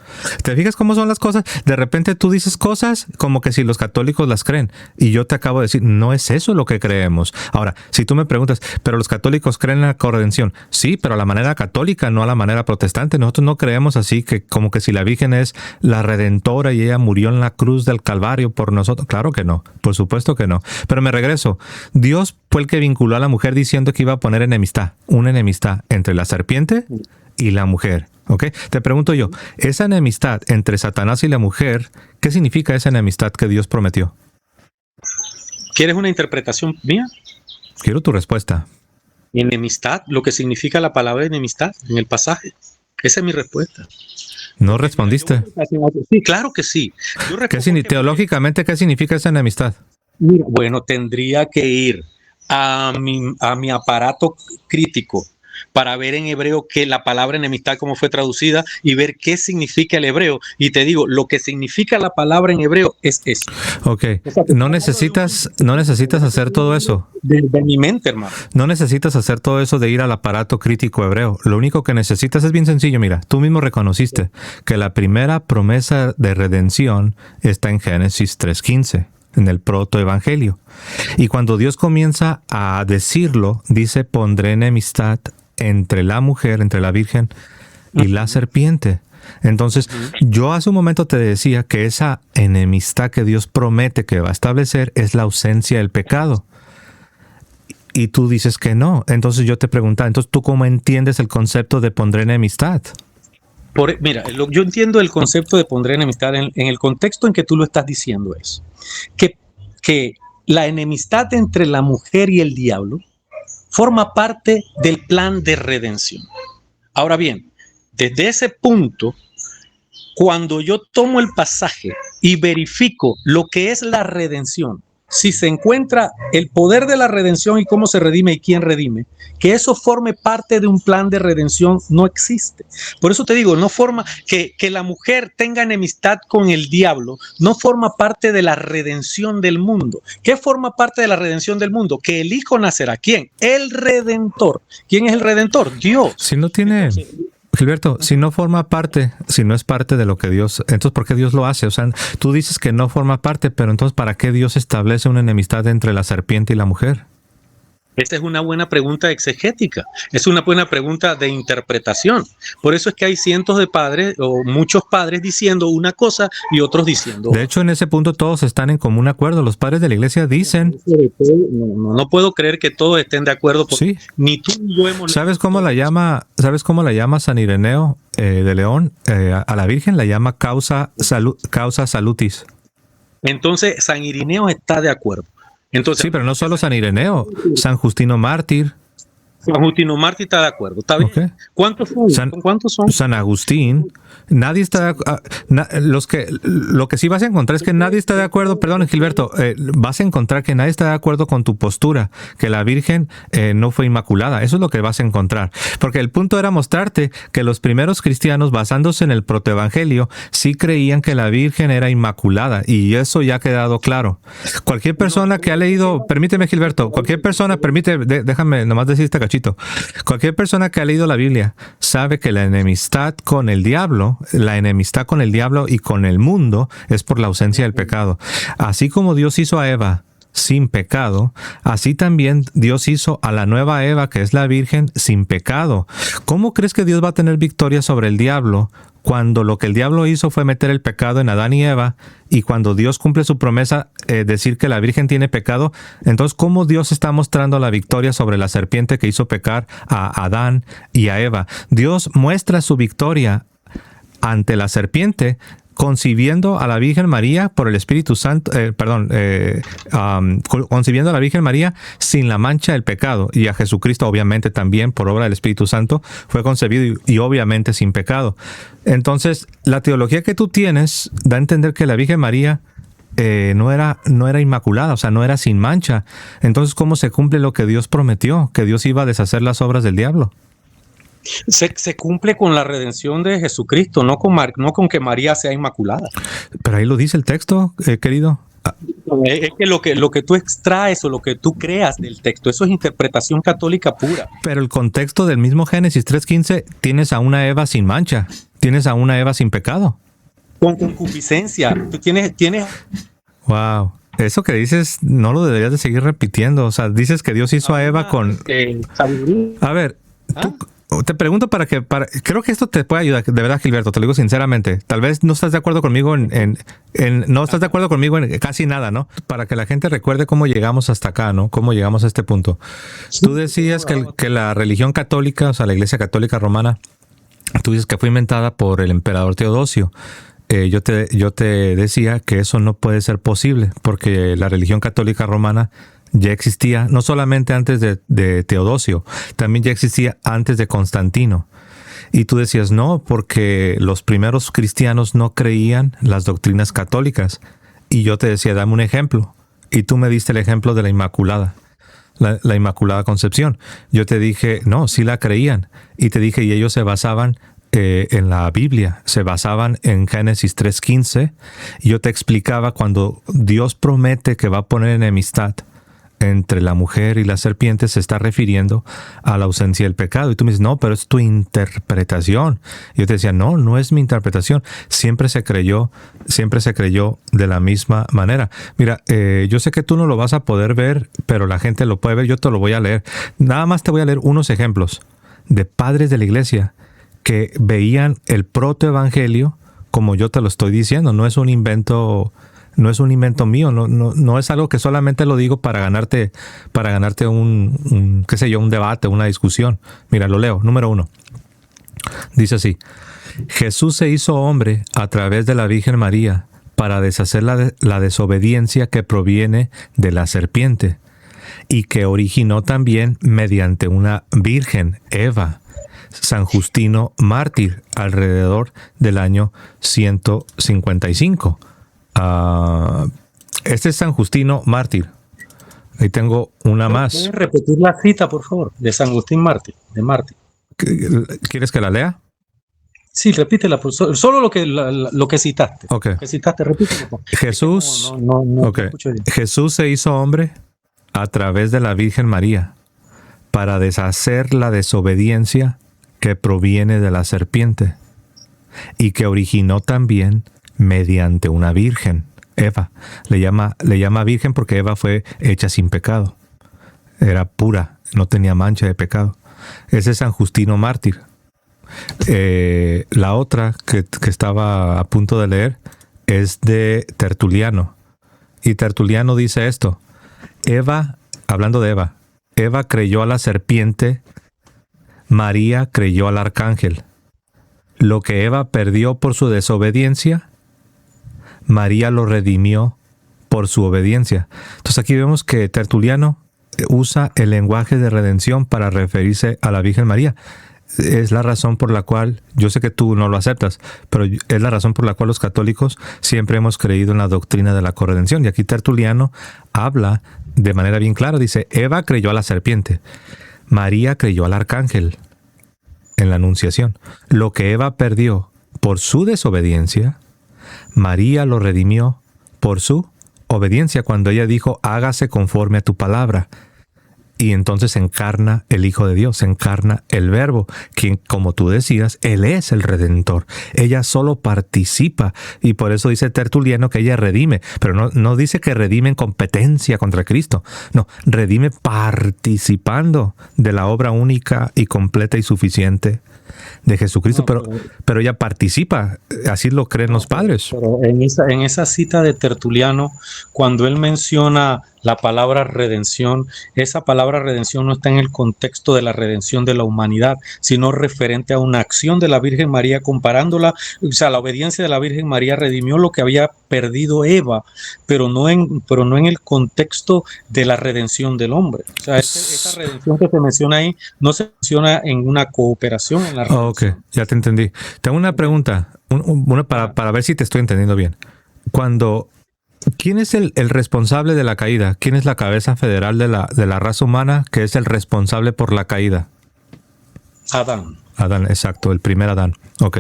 ¿Te fijas cómo son las cosas? De repente tú dices cosas como que si los católicos las creen. Y yo te acabo de decir, no es eso lo que creemos. Ahora, si tú me preguntas, ¿pero los católicos creen en la corredención? Sí, pero a la manera católica, no a la manera protestante. Nosotros no creemos así, que como que si la Virgen es la Redentora y ella murió en la cruz del Calvario por nosotros. Claro que no, por supuesto que no. Pero me regreso. Dios fue el que vinculó a la mujer diciendo que iba a poner una enemistad entre la serpiente y la mujer. ¿Ok? Te pregunto yo, esa enemistad entre Satanás y la mujer, ¿qué significa esa enemistad que Dios prometió? ¿Quieres una interpretación mía? Quiero tu respuesta. Enemistad, lo que significa la palabra enemistad en el pasaje. Esa es mi respuesta. ¿No respondiste? Sí, claro que sí. Teológicamente, ¿qué significa esa enemistad? Mira, bueno, tendría que ir a mi aparato crítico para ver en hebreo que la palabra enemistad cómo fue traducida y ver qué significa el hebreo. Y te digo, lo que significa la palabra en hebreo es eso. Ok, no necesitas hacer todo eso. De mi mente, hermano. No necesitas hacer todo eso de ir al aparato crítico hebreo. Lo único que necesitas es bien sencillo. Mira, tú mismo reconociste que la primera promesa de redención está en Génesis 3:15. En el protoevangelio. Y cuando Dios comienza a decirlo, dice, pondré enemistad entre la mujer, entre la Virgen y la serpiente. Entonces, yo hace un momento te decía que esa enemistad que Dios promete que va a establecer es la ausencia del pecado. Y tú dices que no. Entonces yo te preguntaba, entonces, ¿tú cómo entiendes el concepto de pondré enemistad? Mira, yo entiendo el concepto de pondré enemistad en el contexto en que tú lo estás diciendo es que la enemistad entre la mujer y el diablo forma parte del plan de redención. Ahora bien, desde ese punto, cuando yo tomo el pasaje y verifico lo que es la redención, si se encuentra el poder de la redención y cómo se redime y quién redime, que eso forme parte de un plan de redención no existe. Por eso te digo, no forma que la mujer tenga enemistad con el diablo, no forma parte de la redención del mundo. ¿Qué forma parte de la redención del mundo? Que el Hijo nacerá. ¿Quién? El Redentor. ¿Quién es el Redentor? Dios. Si no tiene... Gilberto, si no forma parte, si no es parte de lo que Dios, entonces ¿por qué Dios lo hace? O sea, tú dices que no forma parte, pero entonces ¿para qué Dios establece una enemistad entre la serpiente y la mujer? Esta es una buena pregunta exegética, es una buena pregunta de interpretación. Por eso es que hay cientos de padres o muchos padres diciendo una cosa y otros diciendo otra. De hecho, en ese punto todos están en común acuerdo. Los padres de la iglesia dicen... No puedo creer que todos estén de acuerdo porque sí. Ni tú ni yo hemos... ¿Sabes cómo la llama San Ireneo de León? A la Virgen la llama causa salutis. Entonces, San Ireneo está de acuerdo. Entonces, sí, pero no solo San Ireneo, San Justino Mártir. San Justino Mártir está de acuerdo, ¿está bien? Okay. ¿Cuántos son? San Agustín. Nadie está lo que sí vas a encontrar es que nadie está de acuerdo, perdón Gilberto, vas a encontrar que nadie está de acuerdo con tu postura, que la Virgen no fue inmaculada. Eso es lo que vas a encontrar, porque el punto era mostrarte que los primeros cristianos, basándose en el protoevangelio, sí creían que la Virgen era inmaculada, y eso ya ha quedado claro. Cualquier persona que ha leído, permíteme Gilberto, déjame nomás decir este cachito, cualquier persona que ha leído la Biblia sabe que la enemistad con el diablo y con el mundo es por la ausencia del pecado. Así como Dios hizo a Eva sin pecado, así también Dios hizo a la nueva Eva, que es la virgen, sin pecado. ¿Cómo crees que Dios va a tener victoria sobre el diablo cuando lo que el diablo hizo fue meter el pecado en Adán y Eva, y cuando Dios cumple su promesa, decir que la virgen tiene pecado? Entonces, ¿cómo Dios está mostrando la victoria sobre la serpiente que hizo pecar a Adán y a Eva? Dios muestra su victoria ante la serpiente, concibiendo a la Virgen María por el Espíritu Santo, concibiendo a la Virgen María sin la mancha del pecado, y a Jesucristo obviamente también por obra del Espíritu Santo fue concebido y obviamente sin pecado. Entonces, la teología que tú tienes da a entender que la Virgen María no era inmaculada, o sea, no era sin mancha. Entonces, ¿cómo se cumple lo que Dios prometió? Que Dios iba a deshacer las obras del diablo. Se cumple con la redención de Jesucristo, no con que María sea inmaculada. Pero ahí lo dice el texto, querido. Es que lo que tú extraes o lo que tú creas del texto, eso es interpretación católica pura. Pero el contexto del mismo Génesis 3:15, tienes a una Eva sin mancha, tienes a una Eva sin pecado. Con concupiscencia, tú tienes... Wow. Eso que dices no lo deberías de seguir repitiendo. O sea, dices que Dios hizo a Eva con... sabiduría. A ver, tú... Te pregunto creo que esto te puede ayudar, de verdad, Gilberto, te lo digo sinceramente. Tal vez no estás de acuerdo conmigo no estás de acuerdo conmigo en casi nada, ¿no? Para que la gente recuerde cómo llegamos hasta acá, ¿no? Cómo llegamos a este punto. Sí, tú decías que la religión católica, o sea, la Iglesia Católica Romana, tú dices que fue inventada por el emperador Teodosio. Yo te decía que eso no puede ser posible, porque la religión católica romana ya existía no solamente antes de Teodosio, también ya existía antes de Constantino. Y tú decías, no, porque los primeros cristianos no creían las doctrinas católicas. Y yo te decía, dame un ejemplo. Y tú me diste el ejemplo de la Inmaculada, la Inmaculada Concepción. Yo te dije, no, sí la creían. Y te dije, y ellos se basaban en la Biblia, se basaban en Génesis 3:15. Y yo te explicaba cuando Dios promete que va a poner enemistad entre la mujer y la serpiente, se está refiriendo a la ausencia del pecado. Y tú me dices, no, pero es tu interpretación. Y yo te decía, no es mi interpretación. Siempre se creyó de la misma manera. Mira, yo sé que tú no lo vas a poder ver, pero la gente lo puede ver. Yo te lo voy a leer. Nada más te voy a leer unos ejemplos de padres de la iglesia que veían el protoevangelio como yo te lo estoy diciendo. No es un invento mío, no es algo que solamente lo digo para ganarte un debate, una discusión. Mira, lo leo. Número 1. Dice así: Jesús se hizo hombre a través de la Virgen María para deshacer la desobediencia que proviene de la serpiente y que originó también mediante una virgen, Eva. San Justino mártir, alrededor del año 155. Este es San Justino mártir. Ahí tengo una más. ¿Puedes repetir la cita, por favor, de San Agustín mártir, de mártir? ¿Quieres que la lea? Sí, repítela, solo lo que citaste. Okay. Lo que citaste, repítelo. Jesús, okay. Jesús se hizo hombre a través de la Virgen María para deshacer la desobediencia que proviene de la serpiente y que originó también mediante una virgen, Eva. Le llama virgen porque Eva fue hecha sin pecado. Era pura, no tenía mancha de pecado. Ese es San Justino mártir. La otra que estaba a punto de leer es de Tertuliano. Y Tertuliano dice esto: hablando de Eva creyó a la serpiente, María creyó al arcángel. Lo que Eva perdió por su desobediencia, María lo redimió por su obediencia. Entonces aquí vemos que Tertuliano usa el lenguaje de redención para referirse a la Virgen María. Es la razón por la cual, yo sé que tú no lo aceptas, pero es la razón por la cual los católicos siempre hemos creído en la doctrina de la corredención. Y aquí Tertuliano habla de manera bien clara, dice: Eva creyó a la serpiente, María creyó al arcángel en la Anunciación. Lo que Eva perdió por su desobediencia, María lo redimió por su obediencia cuando ella dijo: hágase conforme a tu palabra. y entonces se encarna el Hijo de Dios, se encarna el Verbo, quien, como tú decías, Él es el Redentor. Ella solo participa, y por eso dice Tertuliano que ella redime, pero no dice que redime en competencia contra Cristo, no, redime participando de la obra única y completa y suficiente de Jesucristo, pero ella participa, así lo creen los padres. Pero en esa cita de Tertuliano, cuando él menciona la palabra redención, esa palabra redención no está en el contexto de la redención de la humanidad, sino referente a una acción de la Virgen María, comparándola, o sea, la obediencia de la Virgen María redimió lo que había perdido Eva, pero no en el contexto de la redención del hombre. O sea, esa redención que se menciona ahí no se menciona en una cooperación en la redención. Ok, ya te entendí. Tengo una pregunta, para ver si te estoy entendiendo bien. ¿Quién es el responsable de la caída? ¿Quién es la cabeza federal de la raza humana que es el responsable por la caída? Adán. Adán, exacto, el primer Adán. Ok.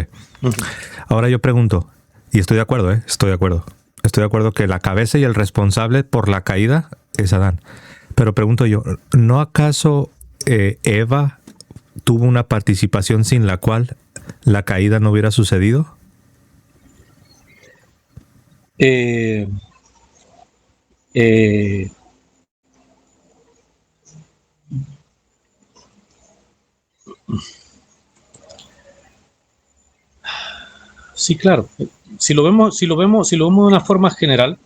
Ahora yo pregunto, y estoy de acuerdo, estoy de acuerdo que la cabeza y el responsable por la caída es Adán. Pero pregunto yo, ¿no acaso Eva tuvo una participación sin la cual la caída no hubiera sucedido? Sí, claro. Si lo vemos de una forma general,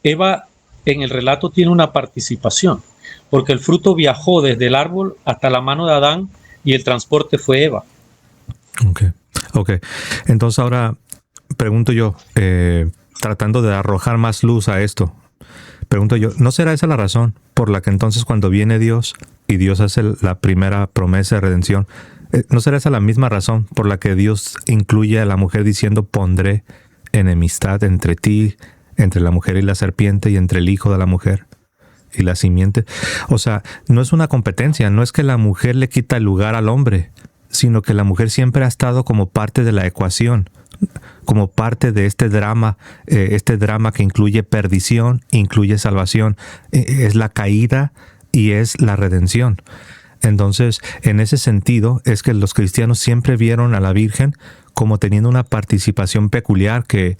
Eva en el relato tiene una participación, porque el fruto viajó desde el árbol hasta la mano de Adán y el transporte fue Eva. Ok. Entonces ahora pregunto yo, tratando de arrojar más luz a esto, pregunto yo, ¿no será esa la razón por la que entonces cuando viene Dios y Dios hace la primera promesa de redención, ¿no será esa la misma razón por la que Dios incluye a la mujer diciendo pondré enemistad entre ti, entre la mujer y la serpiente y entre el hijo de la mujer y la simiente? O sea, no es una competencia, no es que la mujer le quita el lugar al hombre, sino que la mujer siempre ha estado como parte de la ecuación, como parte de este drama que incluye perdición, incluye salvación, es la caída y es la redención. Entonces, en ese sentido, es que los cristianos siempre vieron a la Virgen como teniendo una participación peculiar que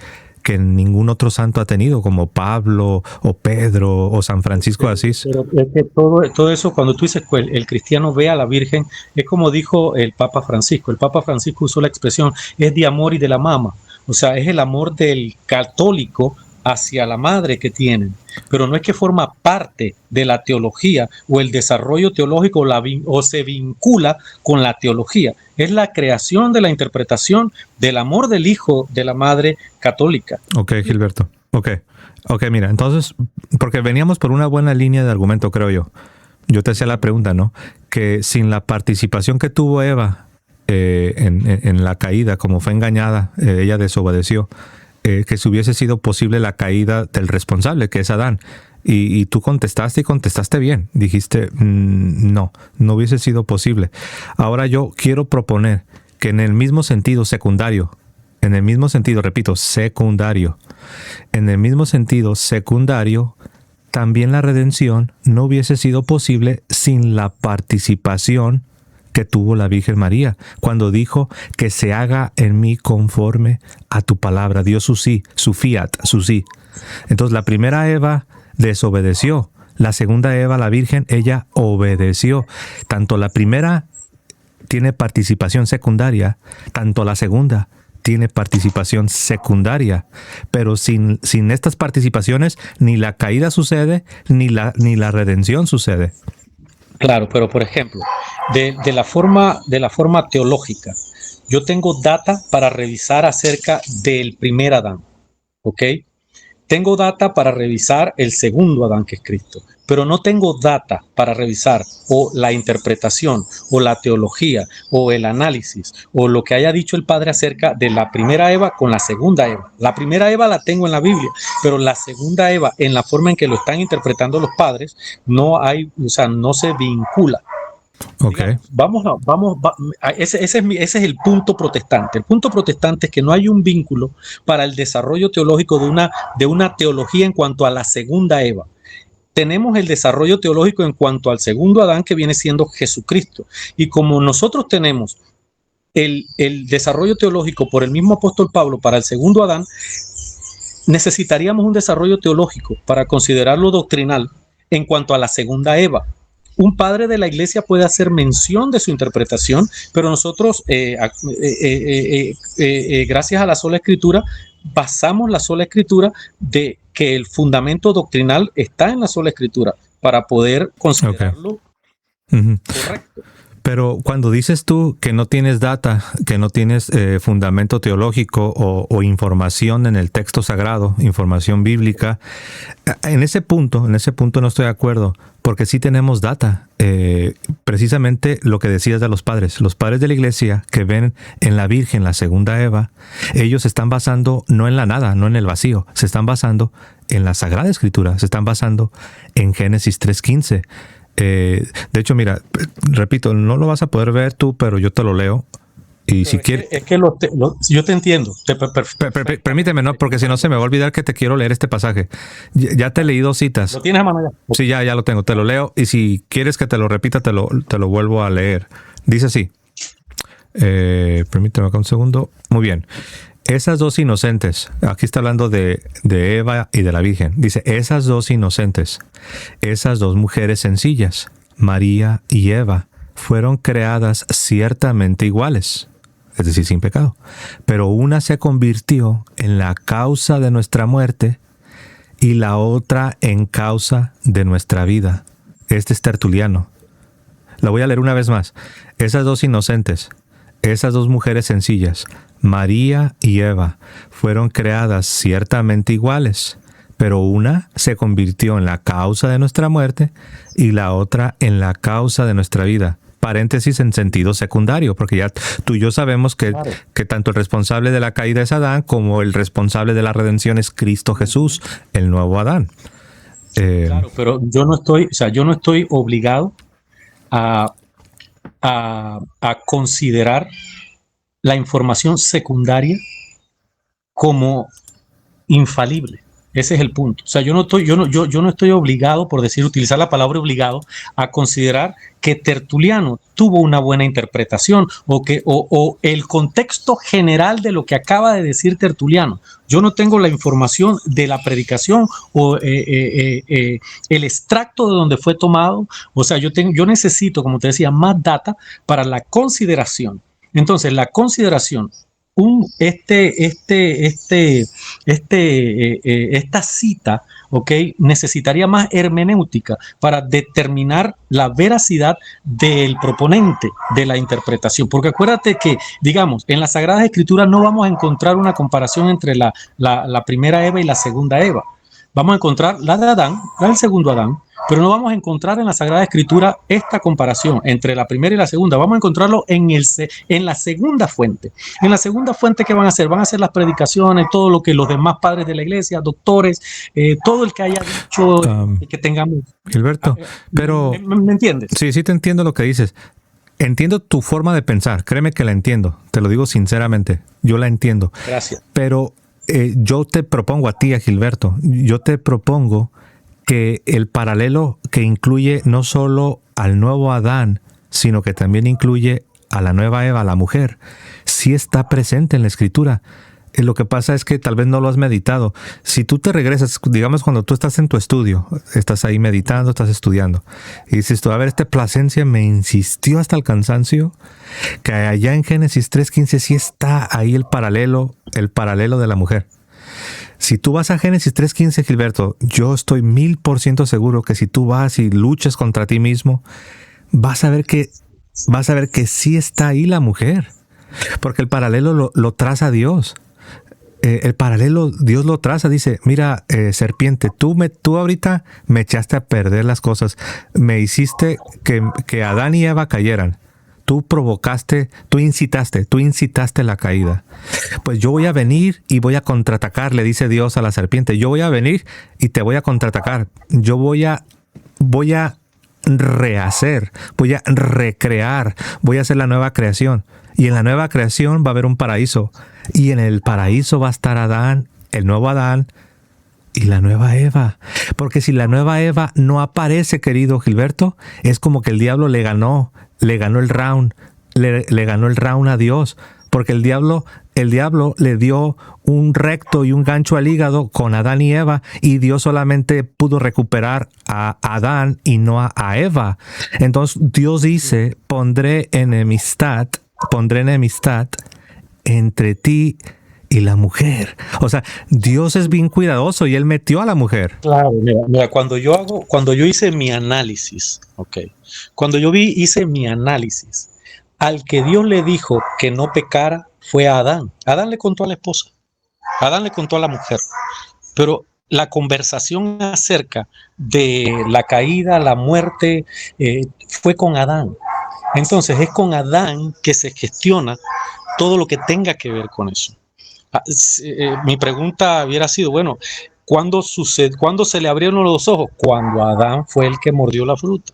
ningún otro santo ha tenido, como Pablo o Pedro o San Francisco de Asís. Pero es que todo eso, cuando tú dices que el cristiano ve a la Virgen, es como dijo el Papa Francisco. El Papa Francisco usó la expresión, es de amor y de la mama. O sea, es el amor del católico hacia la madre que tienen, pero no es que forma parte de la teología o el desarrollo teológico o se vincula con la teología. Es la creación de la interpretación del amor del hijo de la madre católica. Ok, Gilberto. Ok, mira, entonces, porque veníamos por una buena línea de argumento, creo yo. Yo te hacía la pregunta, ¿no? Que sin la participación que tuvo Eva en la caída, como fue engañada, ella desobedeció, que si hubiese sido posible la caída del responsable, que es Adán. Y tú contestaste bien. Dijiste, no hubiese sido posible. Ahora yo quiero proponer que en el mismo sentido secundario, también la redención no hubiese sido posible sin la participación que tuvo la Virgen María, cuando dijo que se haga en mí conforme a tu palabra. Dio su sí, su fiat, su sí. Entonces la primera Eva desobedeció. La segunda Eva, la Virgen, ella obedeció. Tanto la primera tiene participación secundaria, tanto la segunda tiene participación secundaria. Pero sin estas participaciones, ni la caída sucede, ni la redención sucede. Claro, pero por ejemplo, de la forma teológica, yo tengo data para revisar acerca del primer Adán, ¿ok? Tengo data para revisar el segundo Adán, que es Cristo, pero no tengo data para revisar o la interpretación o la teología o el análisis o lo que haya dicho el Padre acerca de la primera Eva con la segunda Eva. La primera Eva la tengo en la Biblia, pero la segunda Eva, en la forma en que lo están interpretando los padres, no se vincula. Okay. Ese es el punto protestante. El punto protestante es que no hay un vínculo para el desarrollo teológico de una teología en cuanto a la segunda Eva. tenemos el desarrollo teológico en cuanto al segundo Adán, que viene siendo Jesucristo. Y como nosotros tenemos el desarrollo teológico por el mismo apóstol Pablo para el segundo Adán, necesitaríamos un desarrollo teológico para considerarlo doctrinal en cuanto a la segunda Eva. Un padre de la iglesia puede hacer mención de su interpretación, pero nosotros, gracias a la sola escritura, basamos la sola escritura de que el fundamento doctrinal está en la sola escritura para poder considerarlo correcto. Pero cuando dices tú que no tienes data, que no tienes fundamento teológico o información en el texto sagrado, información bíblica, en ese punto no estoy de acuerdo, porque sí tenemos data. Precisamente lo que decías de los padres de la iglesia que ven en la Virgen la segunda Eva, ellos se están basando no en la nada, no en el vacío, se están basando en la Sagrada Escritura, se están basando en Génesis 3:15. De hecho, mira, repito, no lo vas a poder ver tú, pero yo te lo leo. Y si quieres... yo te entiendo. Permíteme, ¿no? Porque si no se me va a olvidar que te quiero leer este pasaje. Ya te leí 2 citas. ¿Lo tienes a mano ya? Sí, ya lo tengo. Te lo leo. Y si quieres que te lo repita, te lo vuelvo a leer. Dice así. Permíteme acá un segundo. Muy bien. Esas 2 inocentes, aquí está hablando de Eva y de la Virgen, dice, esas 2 inocentes, esas 2 mujeres sencillas, María y Eva, fueron creadas ciertamente iguales, es decir, sin pecado, pero una se convirtió en la causa de nuestra muerte y la otra en causa de nuestra vida. Este es Tertuliano. La voy a leer una vez más. Esas 2 inocentes, esas 2 mujeres sencillas, María y Eva, fueron creadas ciertamente iguales, pero una se convirtió en la causa de nuestra muerte y la otra en la causa de nuestra vida. Paréntesis en sentido secundario, porque ya tú y yo sabemos que tanto el responsable de la caída es Adán como el responsable de la redención es Cristo Jesús, el nuevo Adán. Claro, pero yo no estoy obligado a considerar la información secundaria como infalible. Ese es el punto. O sea, yo no estoy obligado, por utilizar la palabra obligado, a considerar que Tertuliano tuvo una buena interpretación o el contexto general de lo que acaba de decir Tertuliano. Yo no tengo la información de la predicación o el extracto de donde fue tomado. O sea, yo necesito, como te decía, más data para la consideración. Entonces, la consideración, esta cita, ¿ok?, necesitaría más hermenéutica para determinar la veracidad del proponente de la interpretación. Porque acuérdate que, digamos, en las Sagradas Escrituras no vamos a encontrar una comparación entre la primera Eva y la segunda Eva. Vamos a encontrar la de Adán, la del segundo Adán, pero no vamos a encontrar en la Sagrada Escritura esta comparación entre la primera y la segunda. Vamos a encontrarlo en la segunda fuente. En la segunda fuente, ¿qué van a hacer? Van a hacer las predicaciones, todo lo que los demás padres de la iglesia, doctores, todo el que haya dicho que tengamos. Gilberto, pero... ¿Me entiendes? Sí, te entiendo lo que dices. Entiendo tu forma de pensar. Créeme que la entiendo. Te lo digo sinceramente. Yo la entiendo. Gracias. Pero yo te propongo a ti, a Gilberto, yo te propongo que el paralelo que incluye no solo al nuevo Adán, sino que también incluye a la nueva Eva, la mujer, sí está presente en la Escritura. Lo que pasa es que tal vez no lo has meditado. Si tú te regresas, digamos cuando tú estás en tu estudio, estás ahí meditando, estás estudiando, y dices tú, a ver, Plasencia me insistió hasta el cansancio, que allá en Génesis 3:15 sí está ahí el paralelo de la mujer. Si tú vas a Génesis 3:15, Gilberto, yo estoy 1000% seguro que si tú vas y luchas contra ti mismo, vas a ver que sí está ahí la mujer, porque el paralelo lo traza Dios. El paralelo Dios lo traza, dice, mira, serpiente, tú ahorita me echaste a perder las cosas, me hiciste que Adán y Eva cayeran. Tú provocaste, tú incitaste la caída. Pues yo voy a venir y voy a contraatacar, le dice Dios a la serpiente. Yo voy a venir y te voy a contraatacar. Yo voy a rehacer, voy a recrear, voy a hacer la nueva creación. Y en la nueva creación va a haber un paraíso. Y en el paraíso va a estar Adán, el nuevo Adán, y la nueva Eva. Porque si la nueva Eva no aparece, querido Gilberto, es como que el diablo le ganó el round, le ganó el round a Dios. Porque el diablo le dio un recto y un gancho al hígado con Adán y Eva, y Dios solamente pudo recuperar a Adán y no a Eva. Entonces Dios dice, pondré enemistad entre ti y la mujer. O sea, Dios es bien cuidadoso y Él metió a la mujer. Claro, mira, cuando yo hice mi análisis, hice mi análisis, al que Dios le dijo que no pecara fue a Adán. Adán le contó a la esposa, Adán le contó a la mujer, pero la conversación acerca de la caída, la muerte, fue con Adán. Entonces es con Adán que se gestiona todo lo que tenga que ver con eso. Mi pregunta hubiera sido, bueno, ¿cuándo se le abrieron los ojos? Cuando Adán fue el que mordió la fruta.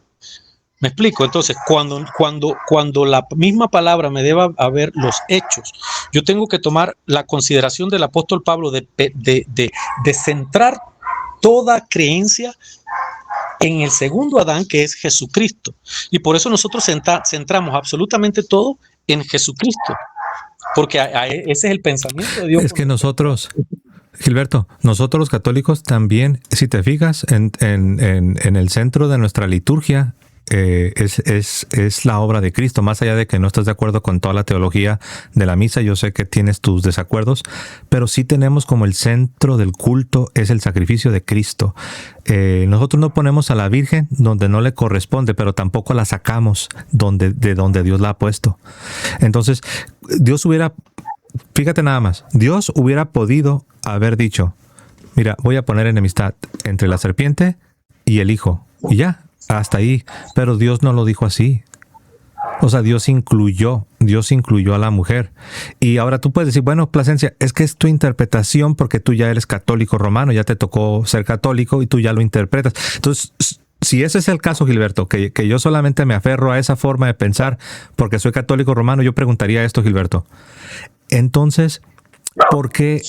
¿Me explico? Entonces, cuando la misma palabra me deba haber los hechos, yo tengo que tomar la consideración del apóstol Pablo de centrar toda creencia en el segundo Adán, que es Jesucristo. Y por eso nosotros centramos absolutamente todo en Jesucristo, porque ese es el pensamiento de Dios. Es que nosotros, Gilberto, nosotros los católicos también, si te fijas, en el centro de nuestra liturgia, es la obra de Cristo. Más allá de que no estás de acuerdo con toda la teología de la misa, yo sé que tienes tus desacuerdos, pero sí tenemos como el centro del culto es el sacrificio de Cristo. Nosotros no ponemos a la Virgen donde no le corresponde, pero tampoco la sacamos de donde Dios la ha puesto. Entonces, fíjate nada más, Dios hubiera podido haber dicho, mira, voy a poner enemistad entre la serpiente y el hijo, y ya. Hasta ahí, pero Dios no lo dijo así. O sea, Dios incluyó a la mujer. Y ahora tú puedes decir, bueno, Plasencia, es que es tu interpretación porque tú ya eres católico romano, ya te tocó ser católico y tú ya lo interpretas. Entonces, si ese es el caso, Gilberto, que yo solamente me aferro a esa forma de pensar porque soy católico romano, yo preguntaría esto, Gilberto. Entonces, ¿por qué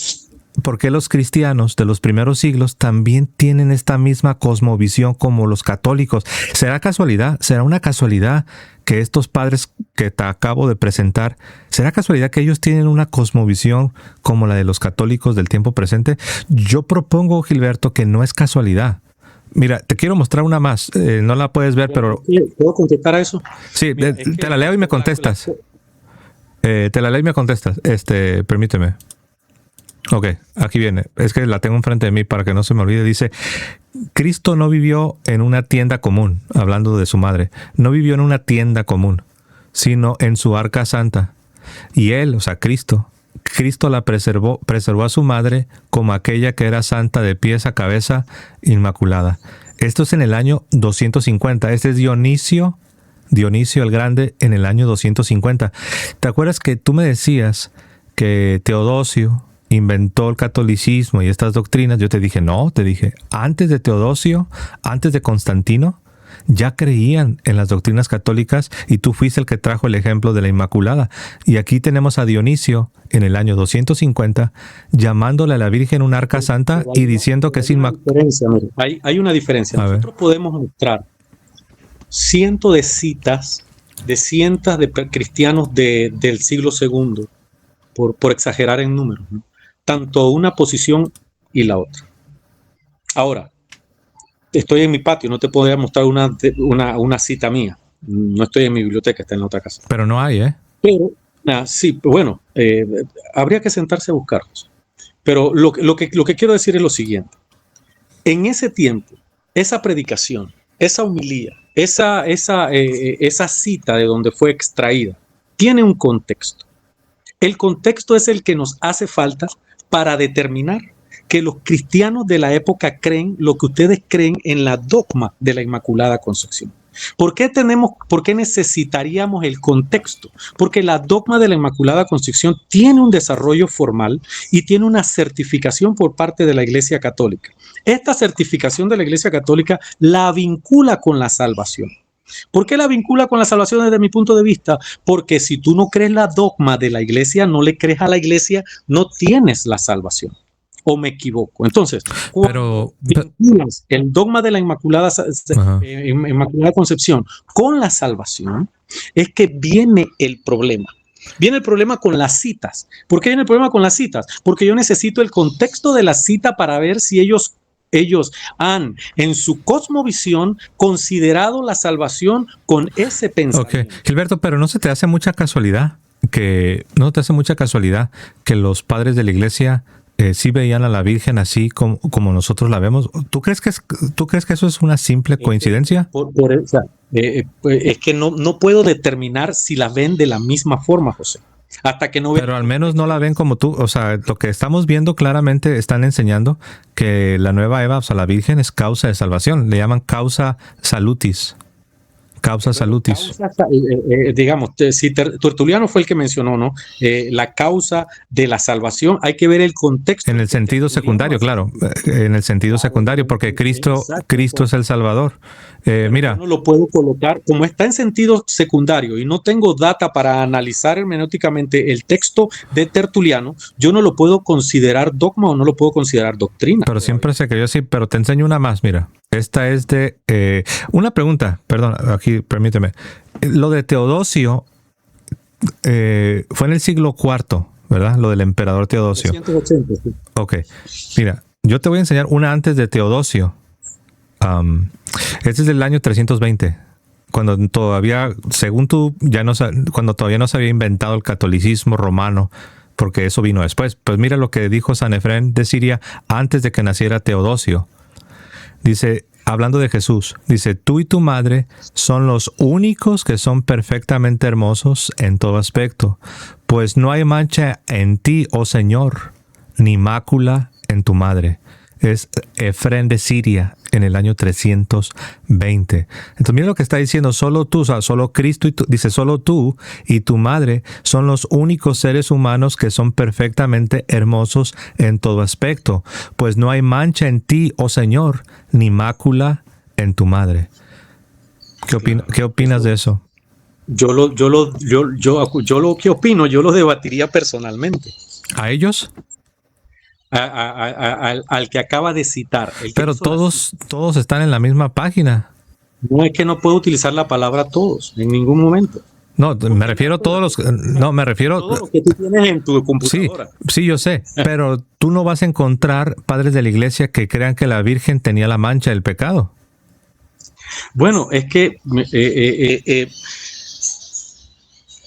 los cristianos de los primeros siglos también tienen esta misma cosmovisión como los católicos? ¿Será casualidad? ¿Será una casualidad que estos padres que te acabo de presentar, será casualidad que ellos tienen una cosmovisión como la de los católicos del tiempo presente? Yo propongo, Gilberto, que no es casualidad. Mira, te quiero mostrar una más. No la puedes ver, pero... ¿Puedo contestar a eso? Sí, te la leo y me contestas. Te la leo y me contestas. Permíteme. Ok, aquí viene. Es que la tengo enfrente de mí para que no se me olvide. Dice, Cristo no vivió en una tienda común, hablando de su madre. No vivió en una tienda común, sino en su arca santa. Y él, o sea, Cristo la preservó a su madre como aquella que era santa de pies a cabeza, inmaculada. Esto es en el año 250. Este es Dionisio el Grande en el año 250. ¿Te acuerdas que tú me decías que Teodosio inventó el catolicismo y estas doctrinas? Yo te dije, antes de Teodosio, antes de Constantino, ya creían en las doctrinas católicas y tú fuiste el que trajo el ejemplo de la Inmaculada. Y aquí tenemos a Dionisio en el año 250 llamándole a la Virgen un arca santa y diciendo que es inmaculada. Hay una diferencia. Nosotros podemos mostrar cientos de citas de cristianos del siglo II, por exagerar en números, ¿no? Tanto una posición y la otra. Ahora, estoy en mi patio, no te podría mostrar una cita mía. No estoy en mi biblioteca, está en la otra casa. Pero no hay, Pero, sí, bueno, habría que sentarse a buscarlos. Pero lo que quiero decir es lo siguiente. En ese tiempo, esa predicación, esa homilía, esa cita de donde fue extraída, tiene un contexto. El contexto es el que nos hace falta para determinar que los cristianos de la época creen lo que ustedes creen en la dogma de la Inmaculada Concepción. ¿Por qué necesitaríamos el contexto? Porque la dogma de la Inmaculada Concepción tiene un desarrollo formal y tiene una certificación por parte de la Iglesia Católica. Esta certificación de la Iglesia Católica la vincula con la salvación. ¿Por qué la vincula con la salvación desde mi punto de vista? Porque si tú no crees la dogma de la iglesia, no le crees a la iglesia, no tienes la salvación. ¿O me equivoco? Entonces, Pero vinculas el dogma de la Inmaculada Concepción con la salvación, es que viene el problema. Viene el problema con las citas. ¿Por qué viene el problema con las citas? Porque yo necesito el contexto de la cita para ver si ellos han, en su cosmovisión, considerado la salvación con ese pensamiento. Ok, Gilberto, pero no se te hace mucha casualidad que los padres de la iglesia sí veían a la Virgen así como nosotros la vemos. ¿Tú crees que eso es una simple coincidencia? Es que no puedo determinar si la ven de la misma forma, José. Hasta que no Pero al menos no la ven como tú. O sea, lo que estamos viendo claramente están enseñando que la nueva Eva, o sea, la Virgen es causa de salvación. Le llaman causa salutis. Causa salutis. Digamos, si Tertuliano fue el que mencionó, ¿no? La causa de la salvación, hay que ver el contexto. En el sentido secundario, claro. En el sentido secundario, porque Cristo es el Salvador. Mira. Yo no lo puedo colocar, como está en sentido secundario y no tengo data para analizar hermenéuticamente el texto de Tertuliano, yo no lo puedo considerar dogma o no lo puedo considerar doctrina. Pero siempre se creyó así, pero te enseño una más, mira. Esta es de una pregunta, perdón, aquí permíteme. Lo de Teodosio fue en el siglo IV, ¿verdad? Lo del emperador Teodosio. 180, sí. Ok, mira, yo te voy a enseñar una antes de Teodosio. Este es del año 320, cuando todavía, según tú, cuando todavía no se había inventado el catolicismo romano, porque eso vino después. Pues mira lo que dijo San Efrén de Siria antes de que naciera Teodosio. Dice, hablando de Jesús, dice, tú y tu madre son los únicos que son perfectamente hermosos en todo aspecto, pues no hay mancha en ti, oh Señor, ni mácula en tu madre. Es Efrén de Siria en el año 320. Entonces mira lo que está diciendo, solo tú, o sea, solo Cristo, dice, solo tú y tu madre son los únicos seres humanos que son perfectamente hermosos en todo aspecto, pues no hay mancha en ti, oh Señor, ni mácula en tu madre. ¿Qué opinas de eso? Yo lo que opino, yo lo debatiría personalmente. ¿A ellos? Al que acaba de citar. Pero todos están en la misma página. No es que no puedo utilizar la palabra todos en ningún momento. No, me refiero a todos los... No, me refiero... Todo lo que tú tienes en tu computadora. Sí, yo sé, pero tú no vas a encontrar padres de la iglesia que crean que la Virgen tenía la mancha del pecado. Bueno, es que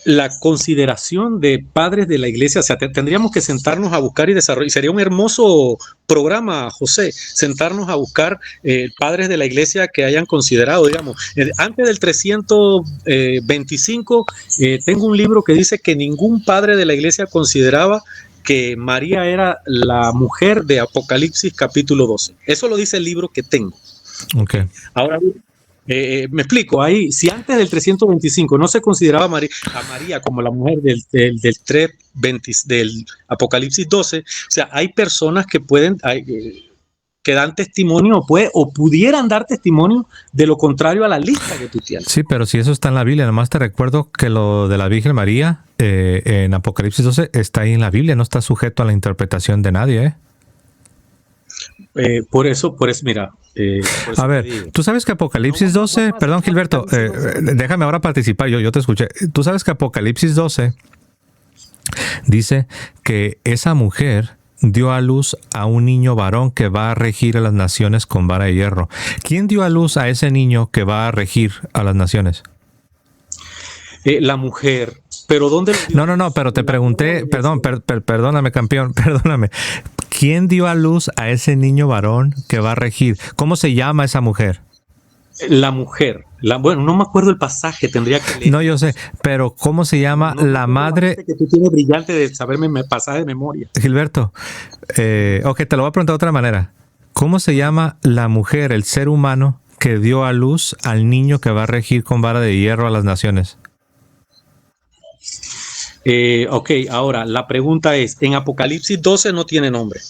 la consideración de padres de la iglesia, o sea, tendríamos que sentarnos a buscar y desarrollar, y sería un hermoso programa, José, sentarnos a buscar padres de la iglesia que hayan considerado, digamos, antes del 325, tengo un libro que dice que ningún padre de la iglesia consideraba que María era la mujer de Apocalipsis capítulo 12. Eso lo dice el libro que tengo. Okay. Ahora me explico, ahí, si antes del 325 no se consideraba a María como la mujer del Apocalipsis 12, o sea, hay personas que que dan testimonio o pudieran dar testimonio de lo contrario a la lista que tú tienes. Sí, pero si eso está en la Biblia, nomás te recuerdo que lo de la Virgen María en Apocalipsis 12 está ahí en la Biblia, no está sujeto a la interpretación de nadie, Por eso, mira. A ver, tú sabes que Apocalipsis 12, perdón Gilberto, déjame ahora participar, yo te escuché. Tú sabes que Apocalipsis 12 dice que esa mujer dio a luz a un niño varón que va a regir a las naciones con vara de hierro. ¿Quién dio a luz a ese niño que va a regir a las naciones? La mujer. ¿Pero dónde? No, pero te pregunté, perdóname, campeón, perdóname. ¿Quién dio a luz a ese niño varón que va a regir? ¿Cómo se llama esa mujer? La mujer. Bueno, no me acuerdo el pasaje, tendría que leer. No, yo sé, pero ¿cómo se llama la madre? Que tú tienes brillante de saberme pasaje de memoria. Gilberto, ok, te lo voy a preguntar de otra manera. ¿Cómo se llama la mujer, el ser humano, que dio a luz al niño que va a regir con vara de hierro a las naciones? Ok, ahora la pregunta es, en Apocalipsis 12 no tiene nombre.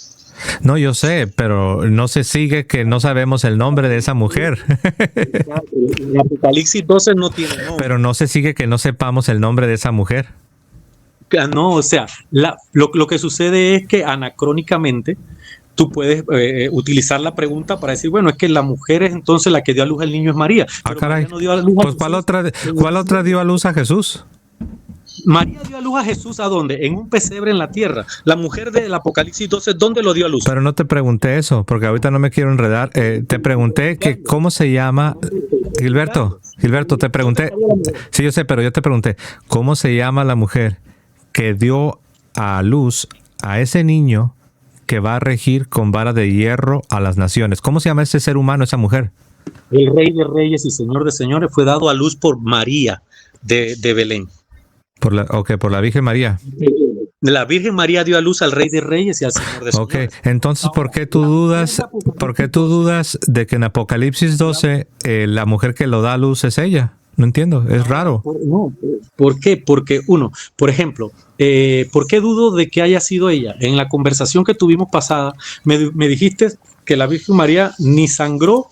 No, yo sé, pero no se sigue que no sabemos el nombre de esa mujer. En Apocalipsis 12 no tiene nombre. Pero no se sigue que no sepamos el nombre de esa mujer. No, o sea, lo que sucede es que anacrónicamente tú puedes utilizar la pregunta para decir, bueno, es que la mujer es entonces la que dio a luz al niño es María. Ah, caray. No dio a luz pues ¿cuál otra dio a luz a Jesús? María dio a luz a Jesús, ¿a dónde? En un pesebre en la tierra. La mujer del Apocalipsis 12, ¿dónde lo dio a luz? Pero no te pregunté eso, porque ahorita no me quiero enredar. Te pregunté que cómo se llama... Gilberto, te pregunté... Sí, yo sé, pero yo te pregunté, ¿cómo se llama la mujer que dio a luz a ese niño que va a regir con vara de hierro a las naciones? ¿Cómo se llama ese ser humano, esa mujer? El Rey de Reyes y Señor de Señores fue dado a luz por María de Belén. Por la Virgen María. La Virgen María dio a luz al Rey de Reyes y al Señor de Señores. Ok, entonces, ¿por qué tú dudas de que en Apocalipsis 12 la mujer que lo da a luz es ella? No entiendo, es raro. ¿Por qué? Porque por ejemplo, ¿por qué dudo de que haya sido ella? En la conversación que tuvimos pasada, me dijiste que la Virgen María ni sangró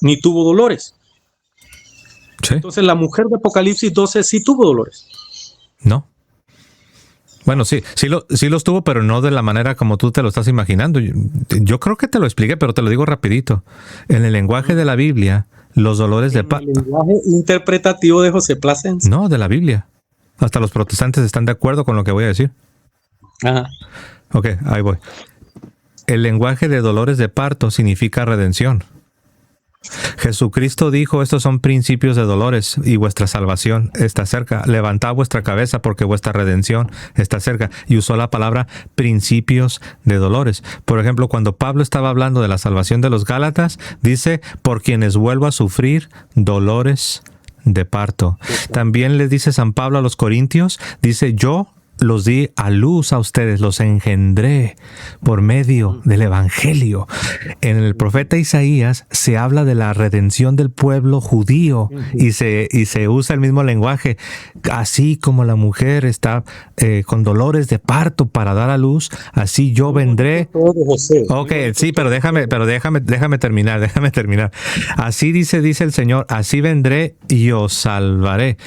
ni tuvo dolores. Sí. Entonces la mujer de Apocalipsis 12 sí tuvo dolores. No. Bueno, sí los tuvo, pero no de la manera como tú te lo estás imaginando. Yo creo que te lo expliqué, pero te lo digo rapidito. En el lenguaje de la Biblia, los dolores de parto... ¿El lenguaje interpretativo de José Plasencia? No, de la Biblia. Hasta los protestantes están de acuerdo con lo que voy a decir. Ajá. Ok, ahí voy. El lenguaje de dolores de parto significa redención. Jesucristo dijo, estos son principios de dolores y vuestra salvación está cerca. Levantad vuestra cabeza porque vuestra redención está cerca. Y usó la palabra principios de dolores. Por ejemplo, cuando Pablo estaba hablando de la salvación de los Gálatas, dice, por quienes vuelvo a sufrir dolores de parto. También le dice San Pablo a los Corintios, dice, yo los di a luz a ustedes, los engendré por medio del Evangelio. En el profeta Isaías se habla de la redención del pueblo judío y se usa el mismo lenguaje. Así como la mujer está con dolores de parto para dar a luz, así yo vendré. Ok, sí, pero déjame terminar. Así dice el Señor, así vendré y os salvaré.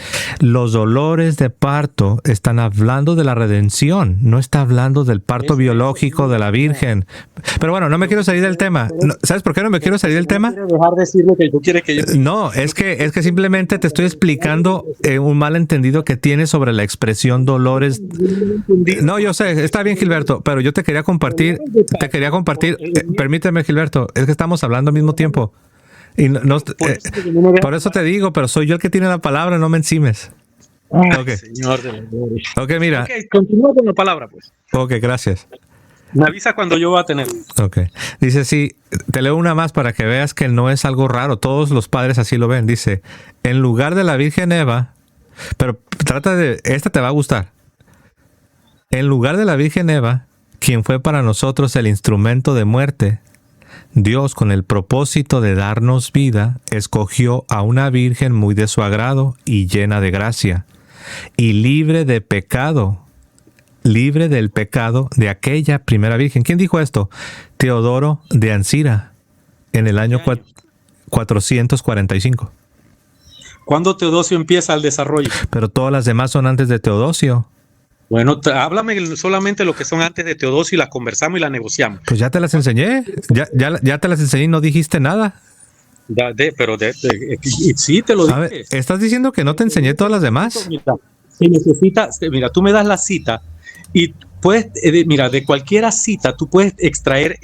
Los dolores de parto están hablando de la redención, no está hablando del parto biológico de la Virgen. Pero bueno, no me quiero salir del tema. ¿Sabes por qué no me quiero salir del tema? No, es que simplemente te estoy explicando un malentendido que tienes sobre la expresión dolores. No, yo sé, está bien, Gilberto, pero yo te quería compartir, permíteme, Gilberto, es que estamos hablando al mismo tiempo. Y por eso te digo, pero soy yo el que tiene la palabra, no me encimes. Okay. Señor de los dolores. Ok, mira. Okay, continúa con la palabra, pues. Ok, gracias. Me avisa cuando yo va a tener. Ok. Dice, sí, te leo una más para que veas que no es algo raro. Todos los padres así lo ven. Dice, en lugar de la Virgen Eva, pero esta te va a gustar. En lugar de la Virgen Eva, quien fue para nosotros el instrumento de muerte, Dios, con el propósito de darnos vida, escogió a una virgen muy de su agrado y llena de gracia, y libre del pecado de aquella primera virgen. ¿Quién dijo esto? Teodoro de Ancira, en el año 445. ¿Cuándo Teodosio empieza el desarrollo? Pero todas las demás son antes de Teodosio. Bueno, háblame solamente lo que son antes de Teodosio y las conversamos y las negociamos. Pues ya te las enseñé. Ya te las enseñé y no dijiste nada. Sí, te lo dije. A ver, ¿estás diciendo que no te enseñé todas las demás? Mira, tú me das la cita y puedes, de cualquier cita tú puedes extraer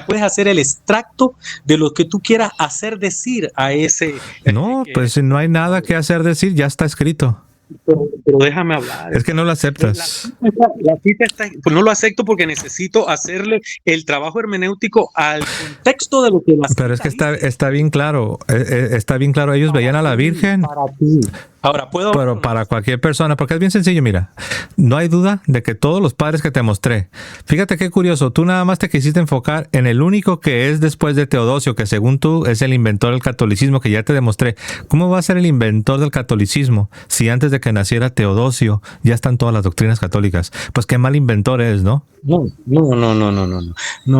puedes hacer el extracto de lo que tú quieras hacer decir a ese. No, pues no hay nada que hacer decir, ya está escrito. Pero déjame hablar. Es que no lo aceptas. La cita está, pues no lo acepto porque necesito hacerle el trabajo hermenéutico al contexto de lo que la cita. Pero es que está bien claro. Está bien claro. Ellos veían a la Virgen. Para ti. Ahora puedo. Pero para cualquier persona, porque es bien sencillo, mira. No hay duda de que todos los padres que te mostré. Fíjate qué curioso. Tú nada más te quisiste enfocar en el único que es después de Teodosio, que según tú es el inventor del catolicismo, que ya te demostré. ¿Cómo va a ser el inventor del catolicismo si antes de que naciera Teodosio ya están todas las doctrinas católicas? Pues qué mal inventor es, ¿no? No,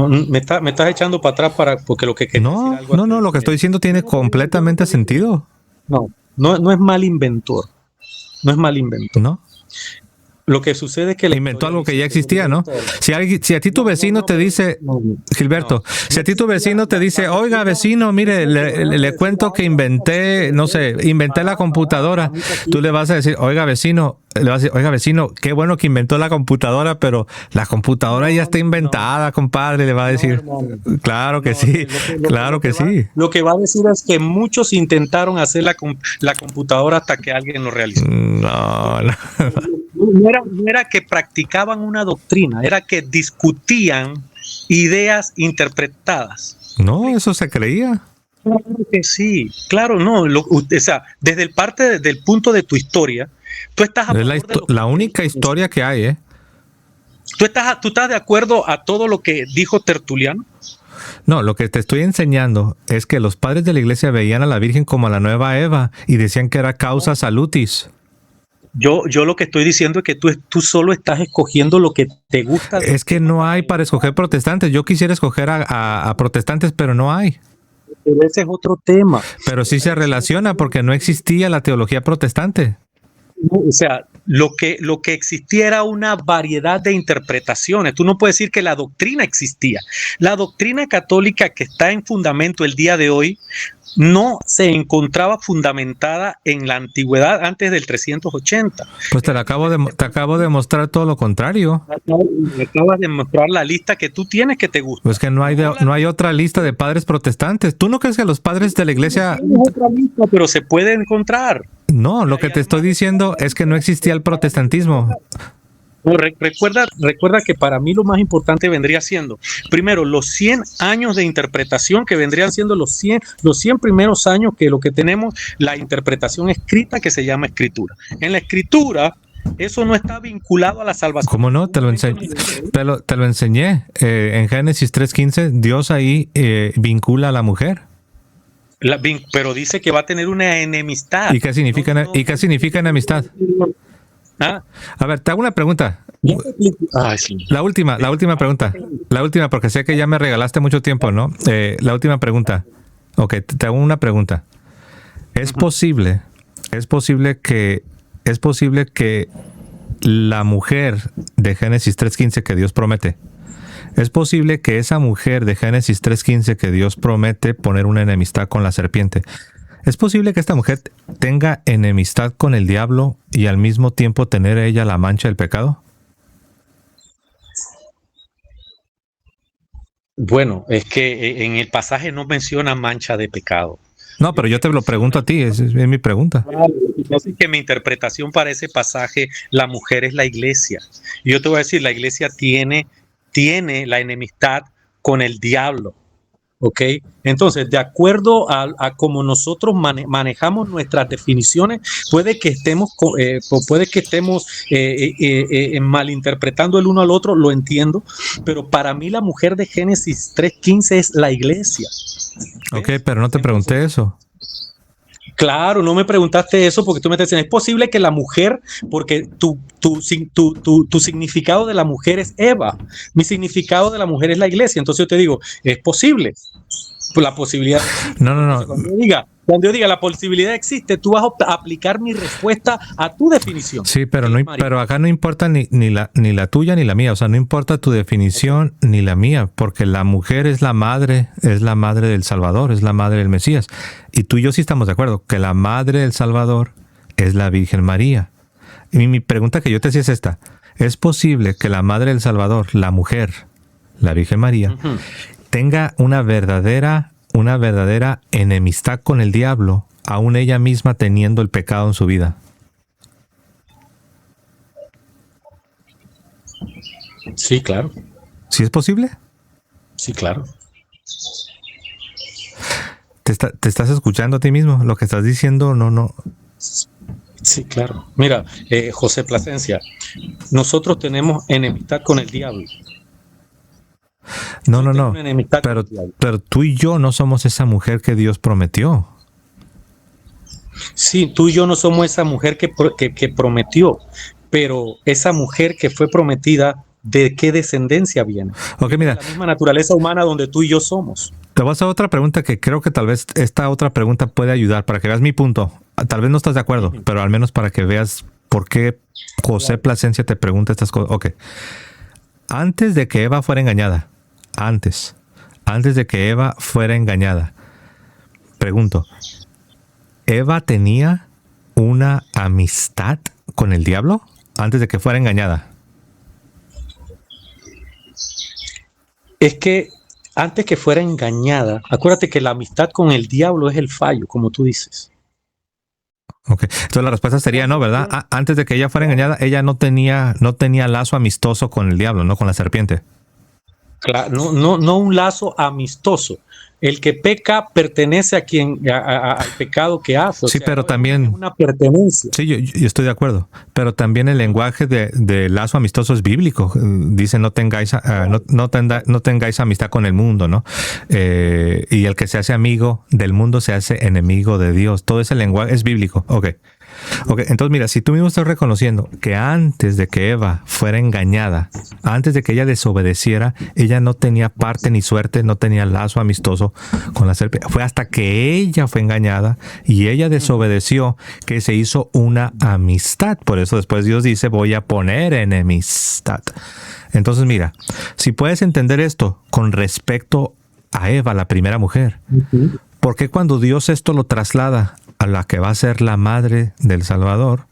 me estás echando para atrás porque lo que quería decir algo. No, lo que estoy diciendo tiene completamente sentido. No es mal inventor. No es mal inventor. ¿No? Lo que sucede es que la Inventó historia algo que dice ya existía, ¿no? Si a ti tu vecino te dice, Gilberto, si a ti tu vecino te dice, oiga vecino, mire, le cuento que inventé, no sé, inventé la computadora, tú le vas a decir, oiga vecino, qué bueno que inventó la computadora, pero la computadora ya está inventada, compadre, le va a decir. Claro que sí, claro que sí. Lo que va a decir es que muchos intentaron hacer la computadora hasta que alguien lo realizó. No, no. No era que practicaban una doctrina, era que discutían ideas interpretadas. No, eso se creía. Claro que sí, claro, no. O sea, desde del punto de tu historia, tú estás a Es favor de lo que la única historia que hay, ¿eh? ¿Tú estás de acuerdo a todo lo que dijo Tertuliano? No, lo que te estoy enseñando es que los padres de la iglesia veían a la Virgen como a la nueva Eva y decían que era causa salutis. Yo lo que estoy diciendo es que tú solo estás escogiendo lo que te gusta. Es que no hay para escoger protestantes. Yo quisiera escoger a protestantes, pero no hay. Pero ese es otro tema. Pero sí se relaciona porque no existía la teología protestante. O sea, lo que existía era una variedad de interpretaciones. Tú no puedes decir que la doctrina existía. La doctrina católica que está en fundamento el día de hoy no se encontraba fundamentada en la antigüedad antes del 380. Pues te acabo de mostrar todo lo contrario. Me acabas de mostrar la lista que tú tienes que te gusta. Pues que no hay otra lista de padres protestantes. ¿Tú no crees que los padres de la iglesia... No otra lista, pero se puede encontrar. No, lo que te estoy diciendo es que no existía el protestantismo. No, recuerda que para mí lo más importante vendría siendo, primero, los 100 años de interpretación, que vendrían siendo los 100 primeros años que lo que tenemos, la interpretación escrita que se llama escritura. En la escritura, eso no está vinculado a la salvación. ¿Cómo no? Te lo enseñé. En Génesis 3:15, Dios ahí vincula a la mujer. Pero dice que va a tener una enemistad. ¿Y qué significa enemistad? ¿Ah? A ver, te hago una pregunta. Sí. La última pregunta. La última, porque sé que ya me regalaste mucho tiempo, ¿no? La última pregunta. Ok, te hago una pregunta. ¿Es posible que la mujer de Génesis 3:15 que Dios promete, es posible que esa mujer de Génesis 3:15 que Dios promete poner una enemistad con la serpiente, ¿es posible que esta mujer tenga enemistad con el diablo y al mismo tiempo tener ella la mancha del pecado? Bueno, es que en el pasaje no menciona mancha de pecado. No, pero yo te lo pregunto a ti, es mi pregunta. Así que mi interpretación para ese pasaje, la mujer es la iglesia. Y yo te voy a decir, la iglesia tiene la enemistad con el diablo. ¿Ok? Entonces, de acuerdo a cómo nosotros manejamos nuestras definiciones, puede que estemos malinterpretando el uno al otro, lo entiendo, pero para mí la mujer de Génesis 3:15 es la iglesia. ¿Ves? Ok, pero no te pregunté eso. Claro, no me preguntaste eso porque tú me estás diciendo, es posible que la mujer, porque tu significado de la mujer es Eva, mi significado de la mujer es la iglesia, entonces yo te digo, es posible, pues la posibilidad. No. Cuando yo diga la posibilidad existe, tú vas a aplicar mi respuesta a tu definición. Sí, pero acá no importa ni la tuya ni la mía, o sea, no importa tu definición ni la mía, porque la mujer es la madre del Salvador, es la madre del Mesías. Y tú y yo sí estamos de acuerdo que la madre del Salvador es la Virgen María. Y mi pregunta que yo te hacía es esta: ¿es posible que la madre del Salvador, la mujer, la Virgen María, tenga una verdadera enemistad con el diablo, aún ella misma teniendo el pecado en su vida? Sí, claro. ¿Sí es posible? Sí, claro. ¿Te estás escuchando a ti mismo? Lo que estás diciendo, no. Sí, claro. Mira, José Plasencia, nosotros tenemos enemistad con el diablo. No. Pero tú y yo no somos esa mujer que Dios prometió. Sí, tú y yo no somos esa mujer que prometió, pero esa mujer que fue prometida, ¿de qué descendencia viene? Ok, mira. La misma naturaleza humana donde tú y yo somos. Te voy a hacer otra pregunta que creo que tal vez esta otra pregunta puede ayudar para que veas mi punto. Tal vez no estás de acuerdo, pero al menos para que veas ¿Por qué José Plasencia te pregunta estas cosas? Ok. Antes de que Eva fuera engañada, antes de que Eva fuera engañada, pregunto, ¿Eva tenía una amistad con el diablo antes de que fuera engañada? Es que antes que fuera engañada, acuérdate que la amistad con el diablo es el fallo, como tú dices. Ok, entonces la respuesta sería no, ¿verdad? Antes de que ella fuera engañada, ella no tenía lazo amistoso con el diablo, no con la serpiente. Claro, no un lazo amistoso. El que peca pertenece a quien al pecado que hace. Sí, pero también es una pertenencia. Sí, yo estoy de acuerdo. Pero también el lenguaje de lazo amistoso es bíblico. Dice no tengáis amistad con el mundo, ¿no? Y el que se hace amigo del mundo se hace enemigo de Dios. Todo ese lenguaje es bíblico. Ok, entonces mira, si tú mismo estás reconociendo que antes de que Eva fuera engañada, antes de que ella desobedeciera, ella no tenía parte ni suerte, no tenía lazo amistoso con la serpiente. Fue hasta que ella fue engañada y ella desobedeció que se hizo una amistad. Por eso después Dios dice, voy a poner enemistad. Entonces mira, si puedes entender esto con respecto a Eva, la primera mujer, ¿por qué cuando Dios esto lo traslada a la que va a ser la madre del Salvador,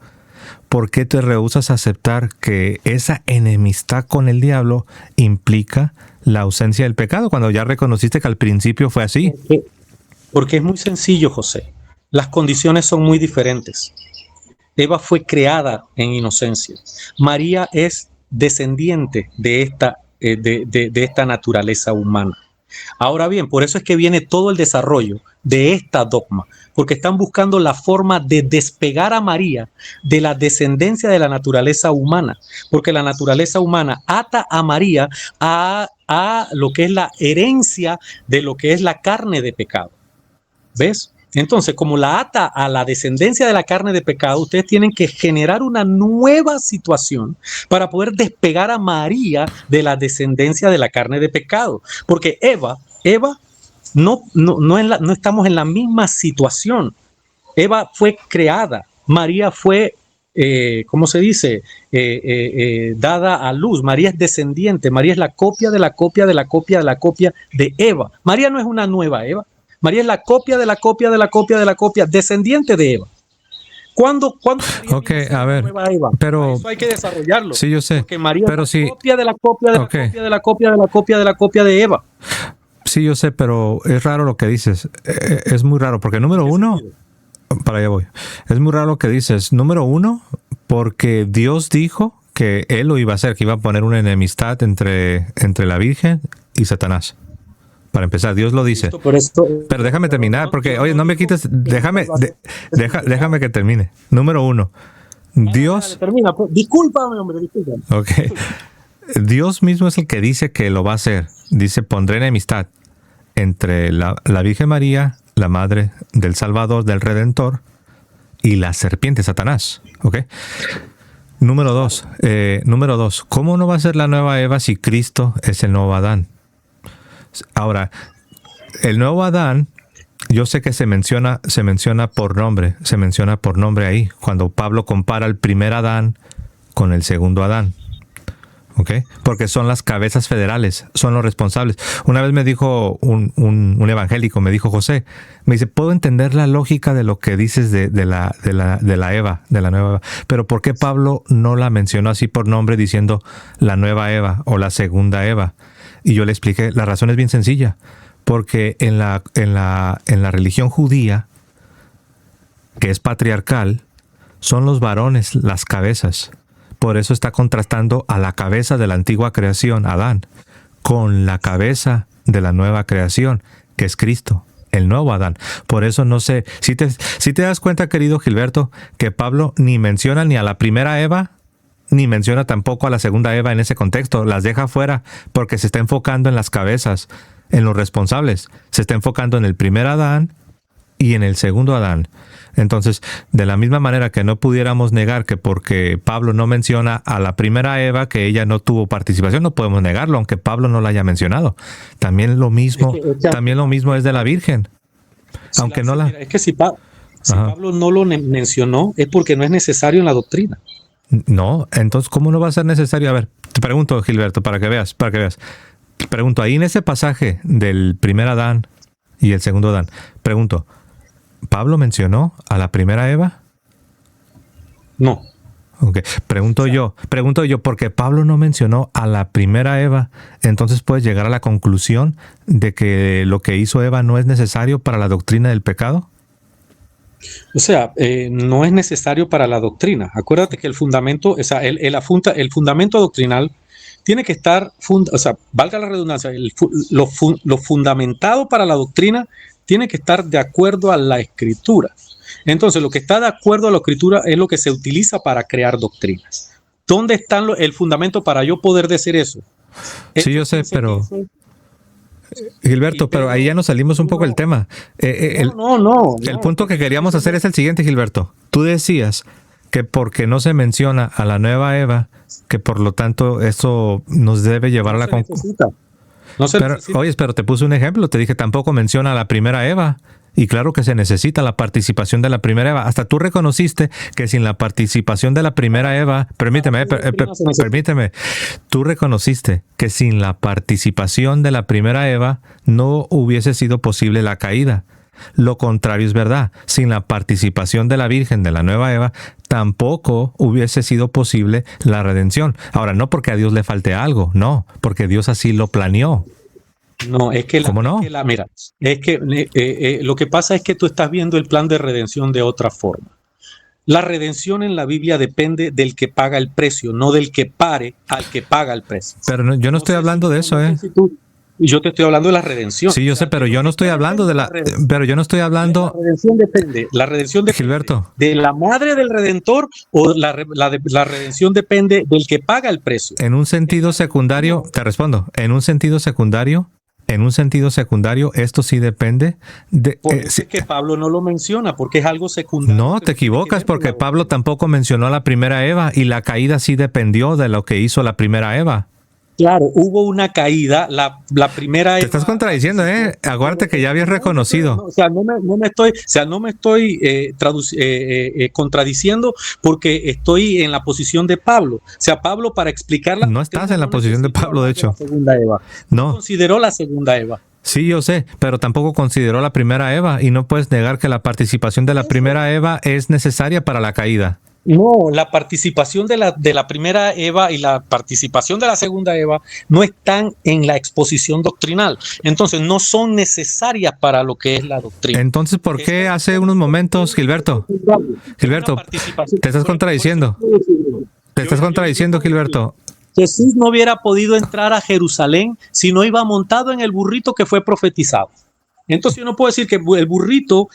por qué te rehusas a aceptar que esa enemistad con el diablo implica la ausencia del pecado, cuando ya reconociste que al principio fue así? Porque es muy sencillo, José. Las condiciones son muy diferentes. Eva fue creada en inocencia. María es descendiente de esta naturaleza humana. Ahora bien, por eso es que viene todo el desarrollo de esta dogma, porque están buscando la forma de despegar a María de la descendencia de la naturaleza humana, porque la naturaleza humana ata a María a lo que es la herencia de lo que es la carne de pecado. ¿Ves? Entonces, como la ata a la descendencia de la carne de pecado, ustedes tienen que generar una nueva situación para poder despegar a María de la descendencia de la carne de pecado. Porque Eva no estamos en la misma situación. Eva fue creada, María fue, ¿cómo se dice? Dada a luz. María es descendiente, María es la copia de la copia de la copia de la copia de Eva. María no es una nueva Eva. María es la copia de la copia de la copia de la copia, descendiente de Eva. ¿Cuándo a ver, nueva Eva? pero eso hay que desarrollarlo. Sí, yo sé. Porque María pero es la copia de la copia de la copia de la copia de la copia de la copia de Eva. Sí, yo sé, pero es raro lo que dices. Es muy raro, porque número uno, para allá voy. Es muy raro lo que dices. Número uno, porque Dios dijo que Él lo iba a hacer, que iba a poner una enemistad entre la Virgen y Satanás. Para empezar, Dios lo dice. Pero déjame terminar, porque, oye, no me quites, déjame que termine. Número uno, Dios... Termina. Discúlpame, hombre, discúlpame. Ok. Dios mismo es el que dice que lo va a hacer. Dice, pondré enemistad entre la Virgen María, la Madre del Salvador, del Redentor, y la serpiente, Satanás. ¿Ok? Número dos, ¿cómo no va a ser la nueva Eva si Cristo es el nuevo Adán? Ahora, el nuevo Adán, yo sé que se menciona por nombre ahí, cuando Pablo compara el primer Adán con el segundo Adán. ¿Ok? Porque son las cabezas federales, son los responsables. Una vez me dijo un evangélico, me dijo, José, me dice, puedo entender la lógica de lo que dices de la Eva, de la nueva Eva, pero ¿por qué Pablo no la mencionó así por nombre diciendo la nueva Eva o la segunda Eva? Y yo le expliqué, la razón es bien sencilla, porque en la religión judía, que es patriarcal, son los varones las cabezas. Por eso está contrastando a la cabeza de la antigua creación, Adán, con la cabeza de la nueva creación, que es Cristo, el nuevo Adán. Por eso no sé, si te das cuenta, querido Gilberto, que Pablo ni menciona ni a la primera Eva, ni menciona tampoco a la segunda Eva en ese contexto, las deja fuera porque se está enfocando en las cabezas, en los responsables. Se está enfocando en el primer Adán y en el segundo Adán. Entonces, de la misma manera que no pudiéramos negar que porque Pablo no menciona a la primera Eva, que ella no tuvo participación, no podemos negarlo, aunque Pablo no la haya mencionado. También lo mismo es de la Virgen. Aunque no la... Es que Si Ajá. Pablo no lo mencionó, es porque no es necesario en la doctrina. No, entonces, ¿cómo no va a ser necesario? A ver, te pregunto, Gilberto, para que veas. Te pregunto, ahí en ese pasaje del primer Adán y el segundo Adán, pregunto, ¿Pablo mencionó a la primera Eva? No. Okay. Pregunto yo, porque Pablo no mencionó a la primera Eva, entonces puedes llegar a la conclusión de que lo que hizo Eva no es necesario para la doctrina del pecado. O sea, no es necesario para la doctrina. Acuérdate que el fundamento, o sea, el fundamento doctrinal tiene que estar, o sea, valga la redundancia, lo fundamentado para la doctrina tiene que estar de acuerdo a la escritura. Entonces, lo que está de acuerdo a la escritura es lo que se utiliza para crear doctrinas. ¿Dónde está el fundamento para yo poder decir eso? Sí, yo sé, pero Gilberto, pero ahí ya nos salimos un poco del tema. El punto que queríamos hacer es el siguiente, Gilberto. Tú decías que porque no se menciona a la nueva Eva, que por lo tanto eso nos debe llevar a la conclusión. Oye, pero te puse un ejemplo, te dije tampoco menciona a la primera Eva. Y claro que se necesita la participación de la primera Eva. Hasta tú reconociste que sin la participación de la primera Eva, permíteme, tú reconociste que sin la participación de la primera Eva no hubiese sido posible la caída. Lo contrario es verdad. Sin la participación de la Virgen, de la nueva Eva, tampoco hubiese sido posible la redención. Ahora, no porque a Dios le falte algo, no, porque Dios así lo planeó. No, es que ¿Cómo no? Mira, es que lo que pasa es que tú estás viendo el plan de redención de otra forma. La redención en la Biblia depende del que paga el precio, no del que pare al que paga el precio. Pero no, yo no estoy hablando de eso, Yo te estoy hablando de la redención. Sí, yo sé, pero yo no estoy hablando de la... Pero yo no estoy hablando... La redención depende Gilberto, de la madre del Redentor, o la redención depende del que paga el precio. En un sentido secundario, te respondo, en un sentido secundario, esto sí depende de... Es que Pablo no lo menciona, porque es algo secundario. No, te equivocas, porque Pablo tampoco mencionó a la primera Eva, y la caída sí dependió de lo que hizo la primera Eva. Claro, hubo una caída, la primera Eva... Te estás contradiciendo, acuérdate que ya habías reconocido. No me estoy contradiciendo, porque estoy en la posición de Pablo. O sea, Pablo, para explicarla... No estás en la posición de Pablo, de hecho. La segunda Eva. No consideró la segunda Eva. Sí, yo sé, pero tampoco consideró la primera Eva, y no puedes negar que la participación de la primera Eva es necesaria para la caída. No, la participación de la primera Eva y la participación de la segunda Eva no están en la exposición doctrinal. Entonces, no son necesarias para lo que es la doctrina. Entonces, ¿por qué hace unos momentos, Gilberto, te estás contradiciendo? Te estás contradiciendo, Gilberto. Jesús no hubiera podido entrar a Jerusalén si no iba montado en el burrito que fue profetizado. Entonces yo no puedo decir que el burrito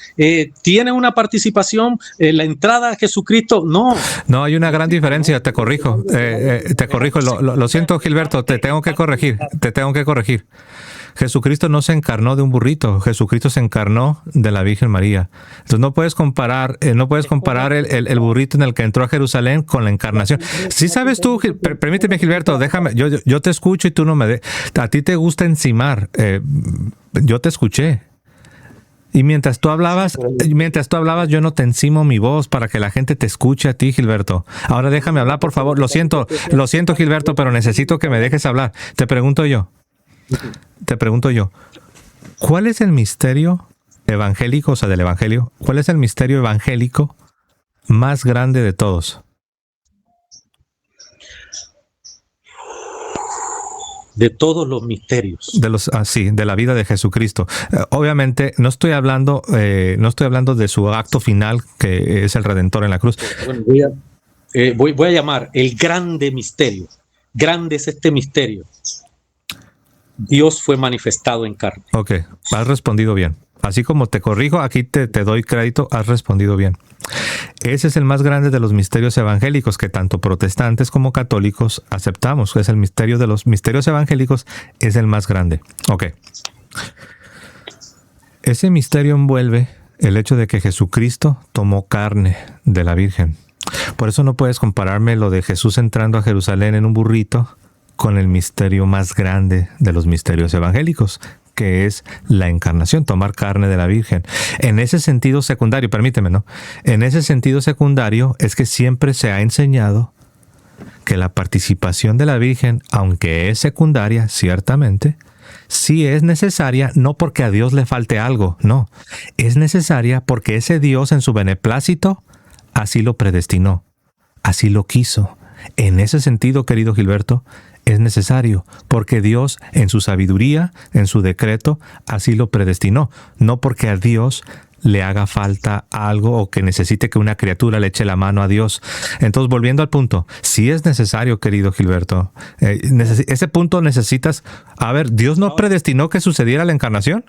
tiene una participación en la entrada a Jesucristo. No. No, hay una gran diferencia, te corrijo. Lo siento, Gilberto, te tengo que corregir. Jesucristo no se encarnó de un burrito, Jesucristo se encarnó de la Virgen María. Entonces no puedes comparar el burrito en el que entró a Jerusalén con la encarnación. Sí sabes tú, permíteme, Gilberto, déjame, yo te escucho y tú no me a ti te gusta encimar. Yo te escuché. Y mientras tú hablabas, yo no te encimo mi voz para que la gente te escuche a ti, Gilberto. Ahora déjame hablar, por favor. Lo siento, Gilberto, pero necesito que me dejes hablar. Te pregunto yo, ¿cuál es el misterio evangélico, o sea, del evangelio? ¿Cuál es el misterio evangélico más grande de todos? De todos los misterios. De la vida de Jesucristo. Obviamente, no estoy hablando de su acto final, que es el Redentor en la cruz. Bueno, voy a llamar el grande misterio. Grande es este misterio. Dios fue manifestado en carne. Ok, has respondido bien. Así como te corrijo, aquí te doy crédito, has respondido bien. Ese es el más grande de los misterios evangélicos que tanto protestantes como católicos aceptamos. Es el misterio de los misterios evangélicos, es el más grande. Ok. Ese misterio envuelve el hecho de que Jesucristo tomó carne de la Virgen. Por eso no puedes compararme lo de Jesús entrando a Jerusalén en un burrito con el misterio más grande de los misterios evangélicos, que es la encarnación, tomar carne de la Virgen. En ese sentido secundario, permíteme, ¿no? En ese sentido secundario es que siempre se ha enseñado que la participación de la Virgen, aunque es secundaria, ciertamente, sí es necesaria, no porque a Dios le falte algo, no. Es necesaria porque ese Dios en su beneplácito así lo predestinó, así lo quiso. En ese sentido, querido Gilberto, es necesario, porque Dios en su sabiduría, en su decreto, así lo predestinó, no porque a Dios le haga falta algo o que necesite que una criatura le eche la mano a Dios. Entonces, volviendo al punto, si es necesario, querido Gilberto, ese punto necesitas, a ver, ¿Dios no predestinó que sucediera la encarnación?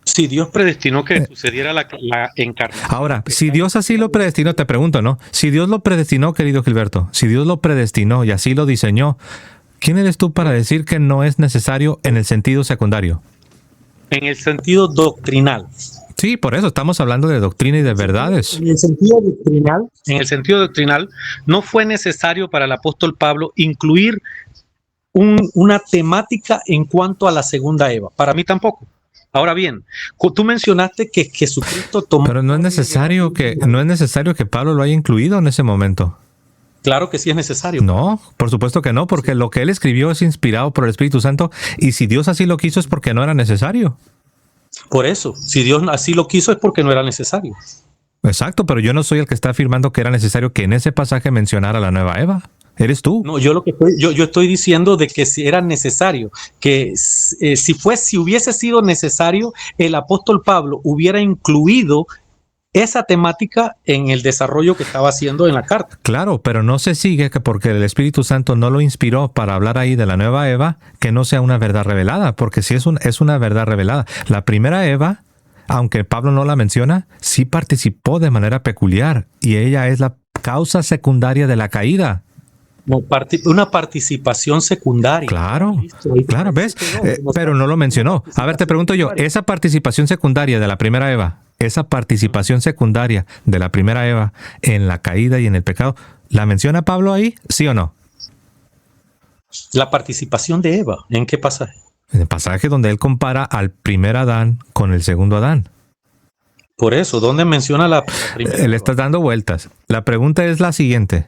Sí, Dios predestinó que sucediera la encarnación. Ahora, si Dios así lo predestinó, te pregunto, ¿no? Si Dios lo predestinó, querido Gilberto, si Dios lo predestinó y así lo diseñó, ¿quién eres tú para decir que no es necesario en el sentido secundario? En el sentido doctrinal. Sí, por eso estamos hablando de doctrina y de verdades. En el sentido doctrinal, no fue necesario para el apóstol Pablo incluir una temática en cuanto a la segunda Eva. Para mí tampoco. Ahora bien, tú mencionaste que Jesucristo tomó... Pero no es necesario que Pablo lo haya incluido en ese momento. Claro que sí es necesario. No, por supuesto que no, porque lo que él escribió es inspirado por el Espíritu Santo, y si Dios así lo quiso es porque no era necesario. Por eso, si Dios así lo quiso es porque no era necesario. Exacto, pero yo no soy el que está afirmando que era necesario que en ese pasaje mencionara a la nueva Eva. Eres tú. No, yo estoy diciendo de que si era necesario, que si hubiese sido necesario, el apóstol Pablo hubiera incluido esa temática en el desarrollo que estaba haciendo en la carta. Claro, pero no se sigue que porque el Espíritu Santo no lo inspiró para hablar ahí de la nueva Eva, que no sea una verdad revelada, porque sí es una verdad revelada. La primera Eva, aunque Pablo no la menciona, sí participó de manera peculiar, y ella es la causa secundaria de la caída. Una participación secundaria. Claro, claro, ¿ves? Pero no lo mencionó. A ver, te pregunto yo, esa participación secundaria de la primera Eva, esa participación secundaria de la primera Eva en la caída y en el pecado, ¿la menciona Pablo ahí? ¿Sí o no? La participación de Eva, ¿en qué pasaje? En el pasaje donde él compara al primer Adán con el segundo Adán. Por eso, ¿dónde menciona la primera Eva? Le estás dando vueltas. La pregunta es la siguiente.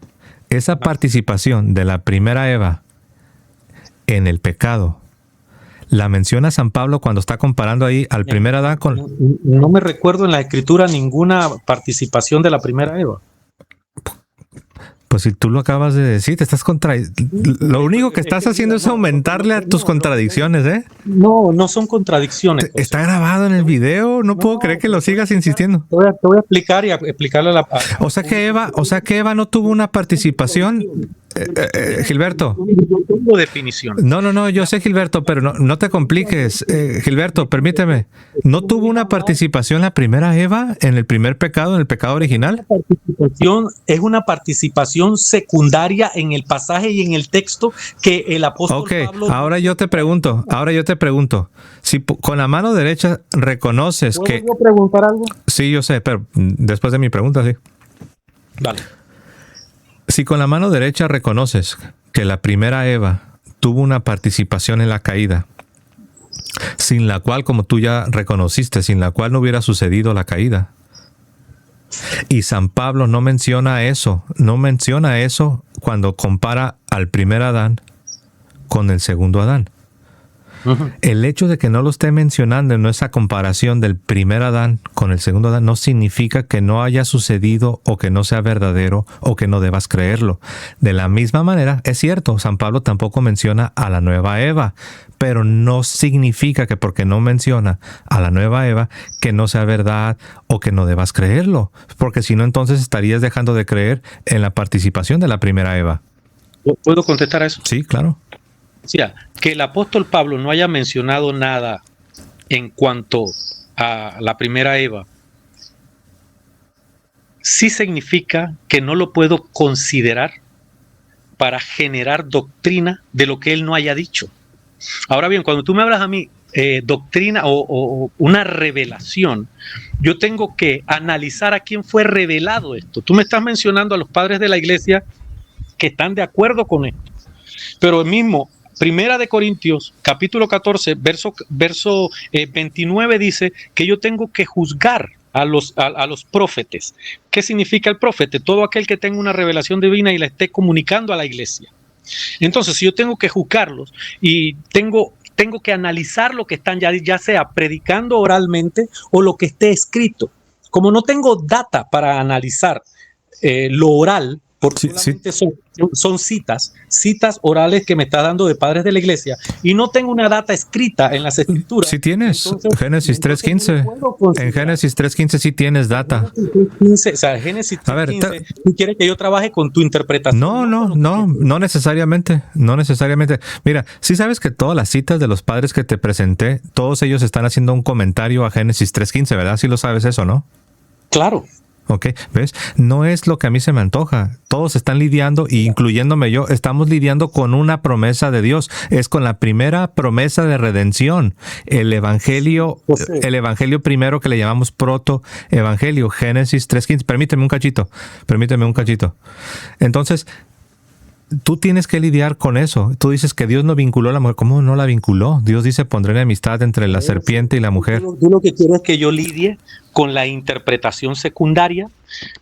Esa participación de la primera Eva en el pecado, ¿la menciona San Pablo cuando está comparando ahí al primer Adán con...? No me recuerdo en la Escritura ninguna participación de la primera Eva. Pues si tú lo acabas de decir, te estás lo único que estás haciendo es aumentarle a tus contradicciones, ¿eh? No son contradicciones. Está grabado en el video, no puedo creer que lo sigas insistiendo. Te voy a explicar y a explicarle a la... O sea que Eva no tuvo una participación, Gilberto. Yo tengo definición. No, yo sé, Gilberto, pero no te compliques. Gilberto, permíteme. ¿No tuvo una participación la primera Eva en el primer pecado, en el pecado original? Es una participación secundaria en el pasaje y en el texto que el apóstol Pablo... Ahora yo te pregunto, si con la mano derecha reconoces que... ¿Puedo preguntar algo? Sí, yo sé, pero después de mi pregunta, sí. Vale. Si con la mano derecha reconoces que la primera Eva tuvo una participación en la caída, sin la cual, como tú ya reconociste, sin la cual no hubiera sucedido la caída, y San Pablo no menciona eso cuando compara al primer Adán con el segundo Adán. El hecho de que no lo esté mencionando en esa comparación del primer Adán con el segundo Adán no significa que no haya sucedido o que no sea verdadero o que no debas creerlo. De la misma manera, es cierto, San Pablo tampoco menciona a la nueva Eva, pero no significa que porque no menciona a la nueva Eva que no sea verdad o que no debas creerlo, porque si no, entonces estarías dejando de creer en la participación de la primera Eva. ¿Puedo contestar a eso? Sí, claro. O sea, que el apóstol Pablo no haya mencionado nada en cuanto a la primera Eva, sí significa que no lo puedo considerar para generar doctrina de lo que él no haya dicho. Ahora bien, cuando tú me hablas a mí doctrina o una revelación, yo tengo que analizar a quién fue revelado esto. Tú me estás mencionando a los padres de la iglesia que están de acuerdo con esto, pero mismo Primera de Corintios, capítulo 14, verso 29 dice que yo tengo que juzgar a los profetes. ¿Qué significa el profeta? Todo aquel que tenga una revelación divina y la esté comunicando a la iglesia. Entonces, si yo tengo que juzgarlos y tengo que analizar lo que están ya sea predicando oralmente o lo que esté escrito. Como no tengo data para analizar lo oral, porque solamente son citas orales que me está dando de padres de la iglesia, y no tengo una data escrita en las escrituras. Sí tienes, Génesis 3.15. En Génesis 3.15 sí tienes data. O sea, Génesis 3.15, ¿tú quieres que yo trabaje con tu interpretación? No necesariamente. No necesariamente. Mira, sí sabes que todas las citas de los padres que te presenté, todos ellos están haciendo un comentario a Génesis 3.15, ¿verdad? Sí lo sabes eso, ¿no? Claro. Ok, ¿ves? No es lo que a mí se me antoja. Todos están lidiando, incluyéndome yo, estamos lidiando con una promesa de Dios. Es con la primera promesa de redención. El evangelio primero que le llamamos proto-evangelio, Génesis 3.15. Permíteme un cachito. Entonces, tú tienes que lidiar con eso. Tú dices que Dios no vinculó a la mujer. ¿Cómo no la vinculó? Dios dice, pondré enemistad entre la serpiente y la mujer. Tú lo que quieres es que yo lidie con la interpretación secundaria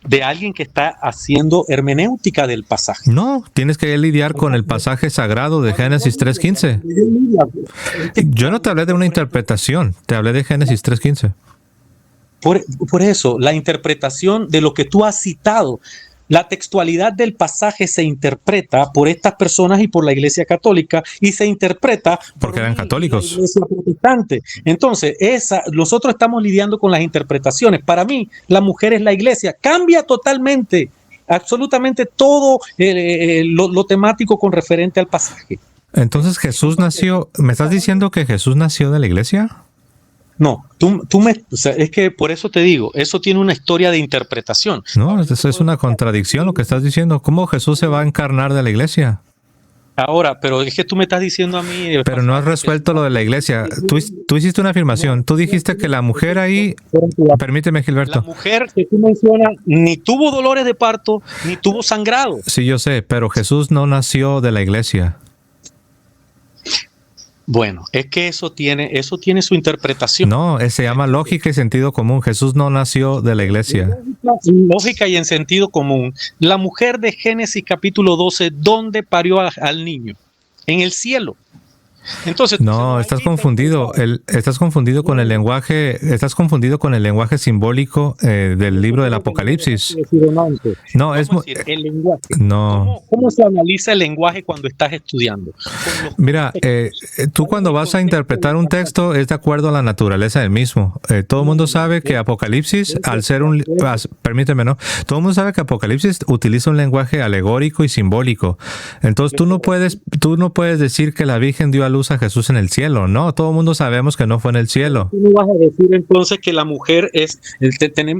de alguien que está haciendo hermenéutica del pasaje. No, tienes que lidiar con el pasaje sagrado de Génesis 3.15. Yo no te hablé de una interpretación, te hablé de Génesis 3.15. Por eso, la interpretación de lo que tú has citado, la textualidad del pasaje se interpreta por estas personas y por la Iglesia Católica, y se interpreta porque eran católicos. La Iglesia Protestante. Entonces, nosotros estamos lidiando con las interpretaciones. Para mí, la mujer es la Iglesia. Cambia totalmente, absolutamente todo lo temático con referente al pasaje. Entonces, Jesús nació. ¿Me estás diciendo que Jesús nació de la Iglesia? No, o sea, es que por eso te digo, eso tiene una historia de interpretación. No, eso es una contradicción lo que estás diciendo. ¿Cómo Jesús se va a encarnar de la iglesia? Ahora, pero es que tú me estás diciendo a mí... Pero no has resuelto lo de la iglesia. Tú hiciste una afirmación. Tú dijiste que la mujer ahí... Permíteme, Gilberto. La mujer que tú mencionas ni tuvo dolores de parto, ni tuvo sangrado. Sí, yo sé, pero Jesús no nació de la iglesia. Bueno, es que eso tiene su interpretación. No, se llama lógica y sentido común. Jesús no nació de la iglesia. Lógica y en sentido común. La mujer de Génesis capítulo 12, ¿dónde parió al niño? En el cielo. Entonces, no, estás confundido. Estás confundido con el lenguaje. Estás confundido con el lenguaje simbólico del libro del Apocalipsis. No, es el lenguaje. No. ¿Cómo se analiza el lenguaje cuando estás estudiando? Mira, tú cuando vas a interpretar un texto es de acuerdo a la naturaleza del mismo. Todo el mundo sabe que Apocalipsis, al ser permíteme, ¿no? Todo el mundo sabe que Apocalipsis utiliza un lenguaje alegórico y simbólico. Entonces tú no puedes decir que la Virgen dio a luz a Jesús en el cielo, ¿no? Todo el mundo sabemos que no fue en el cielo. ¿Tú no vas a decir entonces que la mujer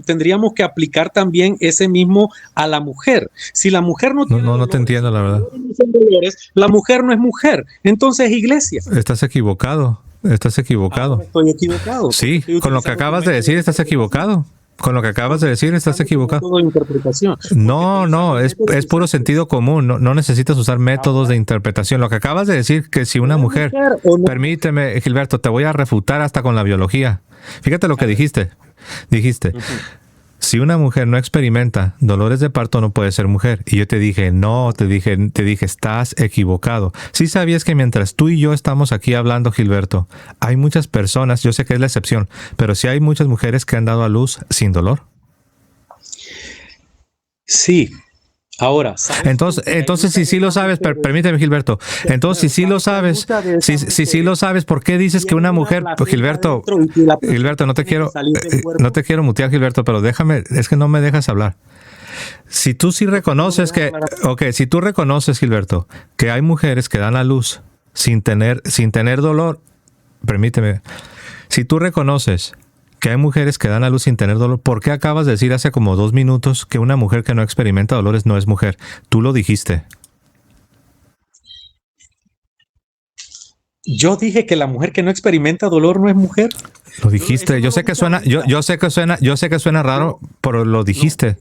tendríamos que aplicar también ese mismo a la mujer? Si la mujer no tiene no te entiendo, la verdad. La mujer no es mujer, entonces iglesia. Estás equivocado. Estoy equivocado. Sí, con lo que acabas de decir estás equivocado. Con lo que acabas de decir estás equivocado. No, es puro sentido común. No necesitas usar métodos de interpretación. Lo que acabas de decir, que si una mujer... Permíteme, Gilberto, te voy a refutar hasta con la biología. Fíjate lo que dijiste. Dijiste, si una mujer no experimenta dolores de parto, no puede ser mujer. Y yo te dije, estás equivocado. Sí sabías que mientras tú y yo estamos aquí hablando, Gilberto, hay muchas personas, yo sé que es la excepción, pero sí hay muchas mujeres que han dado a luz sin dolor. Sí. Ahora, entonces si sí lo sabes, permíteme, Gilberto. Entonces, si sí lo sabes, si lo sabes, ¿por qué dices que una mujer, Gilberto, no te quiero mutear, Gilberto, pero déjame, es que no me dejas hablar. Si tú sí reconoces si tú reconoces, Gilberto, que hay mujeres que dan a luz sin tener dolor, permíteme. Si tú reconoces que hay mujeres que dan a luz sin tener dolor, ¿por qué acabas de decir hace como 2 minutos que una mujer que no experimenta dolores no es mujer? Tú lo dijiste. Yo dije que la mujer que no experimenta dolor no es mujer. Lo dijiste. Yo sé que suena raro, pero lo dijiste.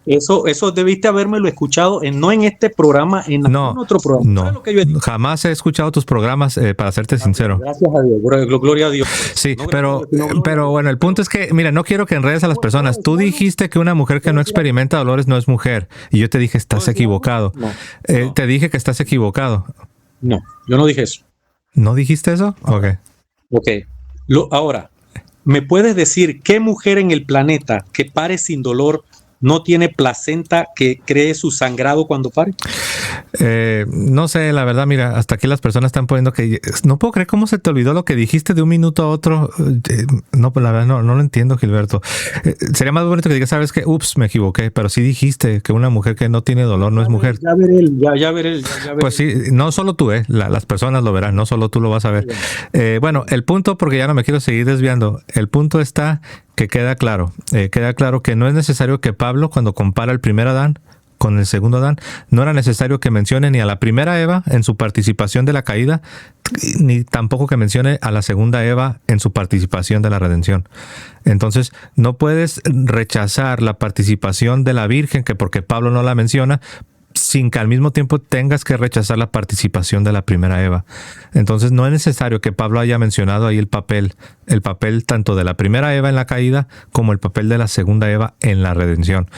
Eso debiste habérmelo escuchado no en este programa, en algún otro programa. No, lo que yo he dicho? Jamás he escuchado tus programas, para serte sincero. Gracias a Dios, gloria a Dios. Sí, no, pero bueno, el punto es que, mira, no quiero que enredes a las personas. Tú dijiste que una mujer que no experimenta dolores no es mujer, y yo te dije, estás equivocado. Te dije que estás equivocado. No, yo no dije eso. ¿No dijiste eso? Ok. Ahora, ¿me puedes decir qué mujer en el planeta que pare sin dolor no tiene placenta que cree su sangrado cuando pare? No sé, la verdad, mira, hasta aquí las personas están poniendo que... No puedo creer cómo se te olvidó lo que dijiste de un minuto a otro. No, pues la verdad no lo entiendo, Gilberto. Sería más bonito que digas, ¿sabes qué? Ups, me equivoqué, pero sí dijiste que una mujer que no tiene dolor no es mujer. Ya veré. Pues sí, no solo tú, las personas lo verán, no solo tú lo vas a ver. Bueno, el punto, porque ya no me quiero seguir desviando, el punto está que queda claro que no es necesario que Pablo, cuando compara el primer Adán con el segundo Adán, no era necesario que mencione ni a la primera Eva en su participación de la caída, ni tampoco que mencione a la segunda Eva en su participación de la redención. Entonces, no puedes rechazar la participación de la Virgen, que porque Pablo no la menciona, sin que al mismo tiempo tengas que rechazar la participación de la primera Eva. Entonces no es necesario que Pablo haya mencionado ahí el papel tanto de la primera Eva en la caída como el papel de la segunda Eva en la redención.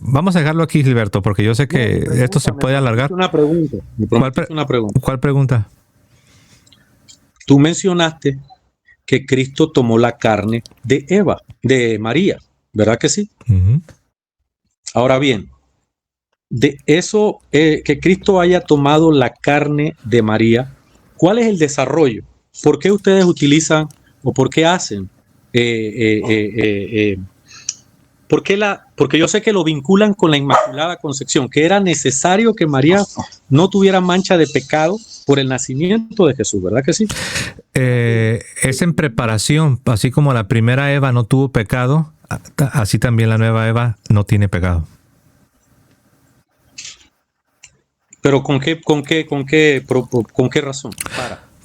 Vamos a dejarlo aquí, Gilberto, porque yo sé que esto se puede alargar. Una pregunta. ¿Cuál pregunta? Tú mencionaste que Cristo tomó la carne de María, ¿verdad que sí? Uh-huh. Ahora bien, de eso, que Cristo haya tomado la carne de María, ¿cuál es el desarrollo? ¿Por qué ustedes utilizan o por qué hacen? Porque yo sé que lo vinculan con la Inmaculada Concepción, que era necesario que María no tuviera mancha de pecado por el nacimiento de Jesús, ¿verdad que sí? Es en preparación, así como la primera Eva no tuvo pecado, así también la nueva Eva no tiene pecado. ¿Pero con qué razón?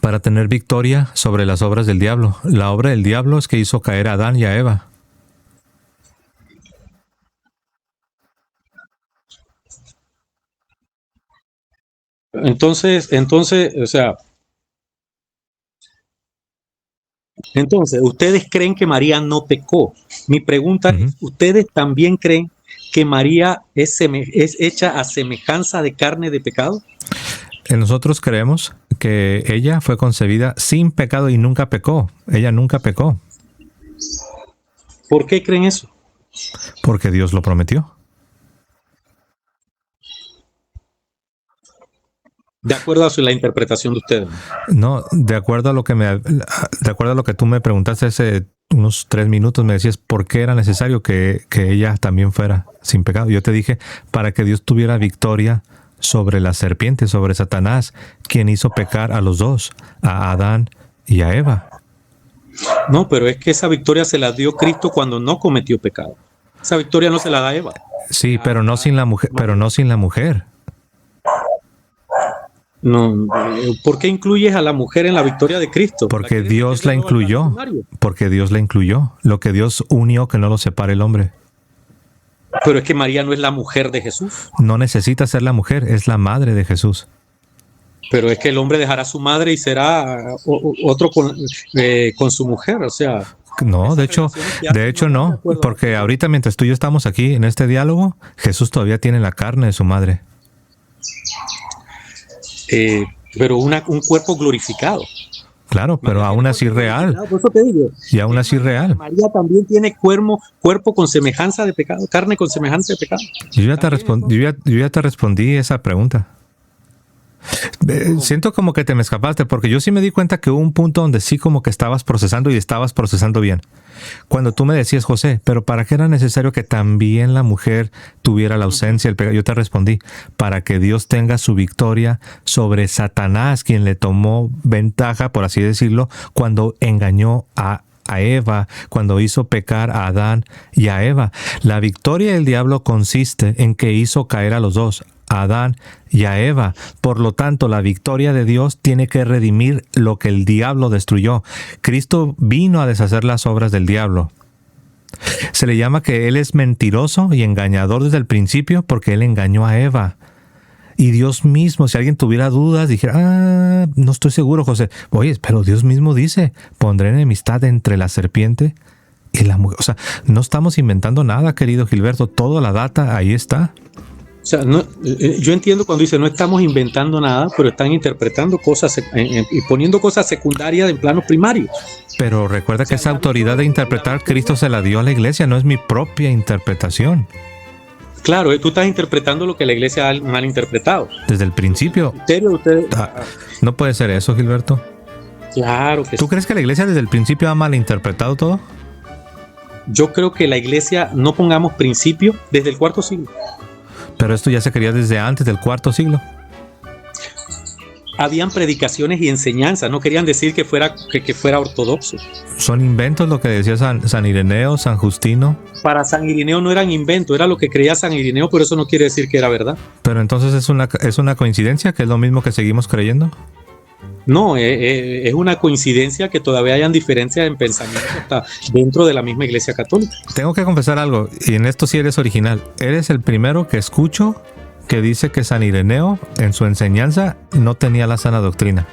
Para tener victoria sobre las obras del diablo. La obra del diablo es que hizo caer a Adán y a Eva. Entonces, ¿ustedes creen que María no pecó? Mi pregunta es, ¿ustedes también creen que María es hecha a semejanza de carne de pecado? Nosotros creemos que ella fue concebida sin pecado y nunca pecó. Ella nunca pecó. ¿Por qué creen eso? Porque Dios lo prometió. De acuerdo a la interpretación de ustedes. No, de acuerdo a lo que tú me preguntaste hace unos 3 minutos, me decías por qué era necesario que ella también fuera sin pecado. Yo te dije, para que Dios tuviera victoria sobre la serpiente, sobre Satanás, quien hizo pecar a los dos, a Adán y a Eva. No, pero es que esa victoria se la dio Cristo cuando no cometió pecado. Esa victoria no se la da Eva. Sí, pero no sin la mujer. No, ¿por qué incluyes a la mujer en la victoria de Cristo? Porque Dios la incluyó. Porque Dios la incluyó. Lo que Dios unió, que no lo separe el hombre. Pero es que María no es la mujer de Jesús. No necesita ser la mujer, es la madre de Jesús. Pero es que el hombre dejará a su madre y será otro con su mujer, o sea. No, de hecho no, porque ahorita mientras tú y yo estamos aquí en este diálogo, Jesús todavía tiene la carne de su madre. Pero un cuerpo glorificado. Claro, pero aún así real. Por eso te digo. Y aún así real. María también tiene cuerpo con semejanza de pecado, carne con semejanza de pecado. Yo ya te respondí esa pregunta. Siento como que te me escapaste, porque yo sí me di cuenta que hubo un punto donde sí como que estabas procesando y estabas procesando bien. Cuando tú me decías, José, pero ¿para qué era necesario que también la mujer tuviera la ausencia del pecado? Yo te respondí, para que Dios tenga su victoria sobre Satanás, quien le tomó ventaja, por así decirlo, cuando engañó a Eva, cuando hizo pecar a Adán y a Eva. La victoria del diablo consiste en que hizo caer a los dos, a Adán y a Eva. Por lo tanto, la victoria de Dios tiene que redimir lo que el diablo destruyó. Cristo vino a deshacer las obras del diablo. Se le llama que él es mentiroso y engañador desde el principio porque él engañó a Eva. Y Dios mismo, si alguien tuviera dudas, dijera, no estoy seguro, José. Oye, pero Dios mismo dice, pondré enemistad entre la serpiente y la mujer. O sea, no estamos inventando nada, querido Gilberto. Toda la data ahí está. O sea, yo entiendo cuando dice no estamos inventando nada, pero están interpretando cosas y poniendo cosas secundarias en plano primario. Pero recuerda que esa autoridad de interpretar Cristo se la dio a la iglesia, no es mi propia interpretación. Claro, tú estás interpretando lo que la iglesia ha mal interpretado. Desde el principio. ¿En serio usted? No puede ser eso, Gilberto. Claro que ¿Tú crees que la iglesia desde el principio ha malinterpretado todo? Yo creo que la iglesia, no pongamos principio, desde el cuarto siglo. Pero esto ya se quería desde antes del cuarto siglo. Habían predicaciones y enseñanzas, no querían decir que fuera ortodoxo. Son inventos lo que decía San Ireneo, San Justino. Para San Ireneo no eran inventos, era lo que creía San Ireneo, pero eso no quiere decir que era verdad. Pero entonces es una coincidencia, que es lo mismo que seguimos creyendo. No, es una coincidencia que todavía hayan diferencias en pensamiento hasta dentro de la misma Iglesia Católica. Tengo que confesar algo, y en esto sí eres original. Eres el primero que escucho que dice que San Ireneo en su enseñanza no tenía la sana doctrina.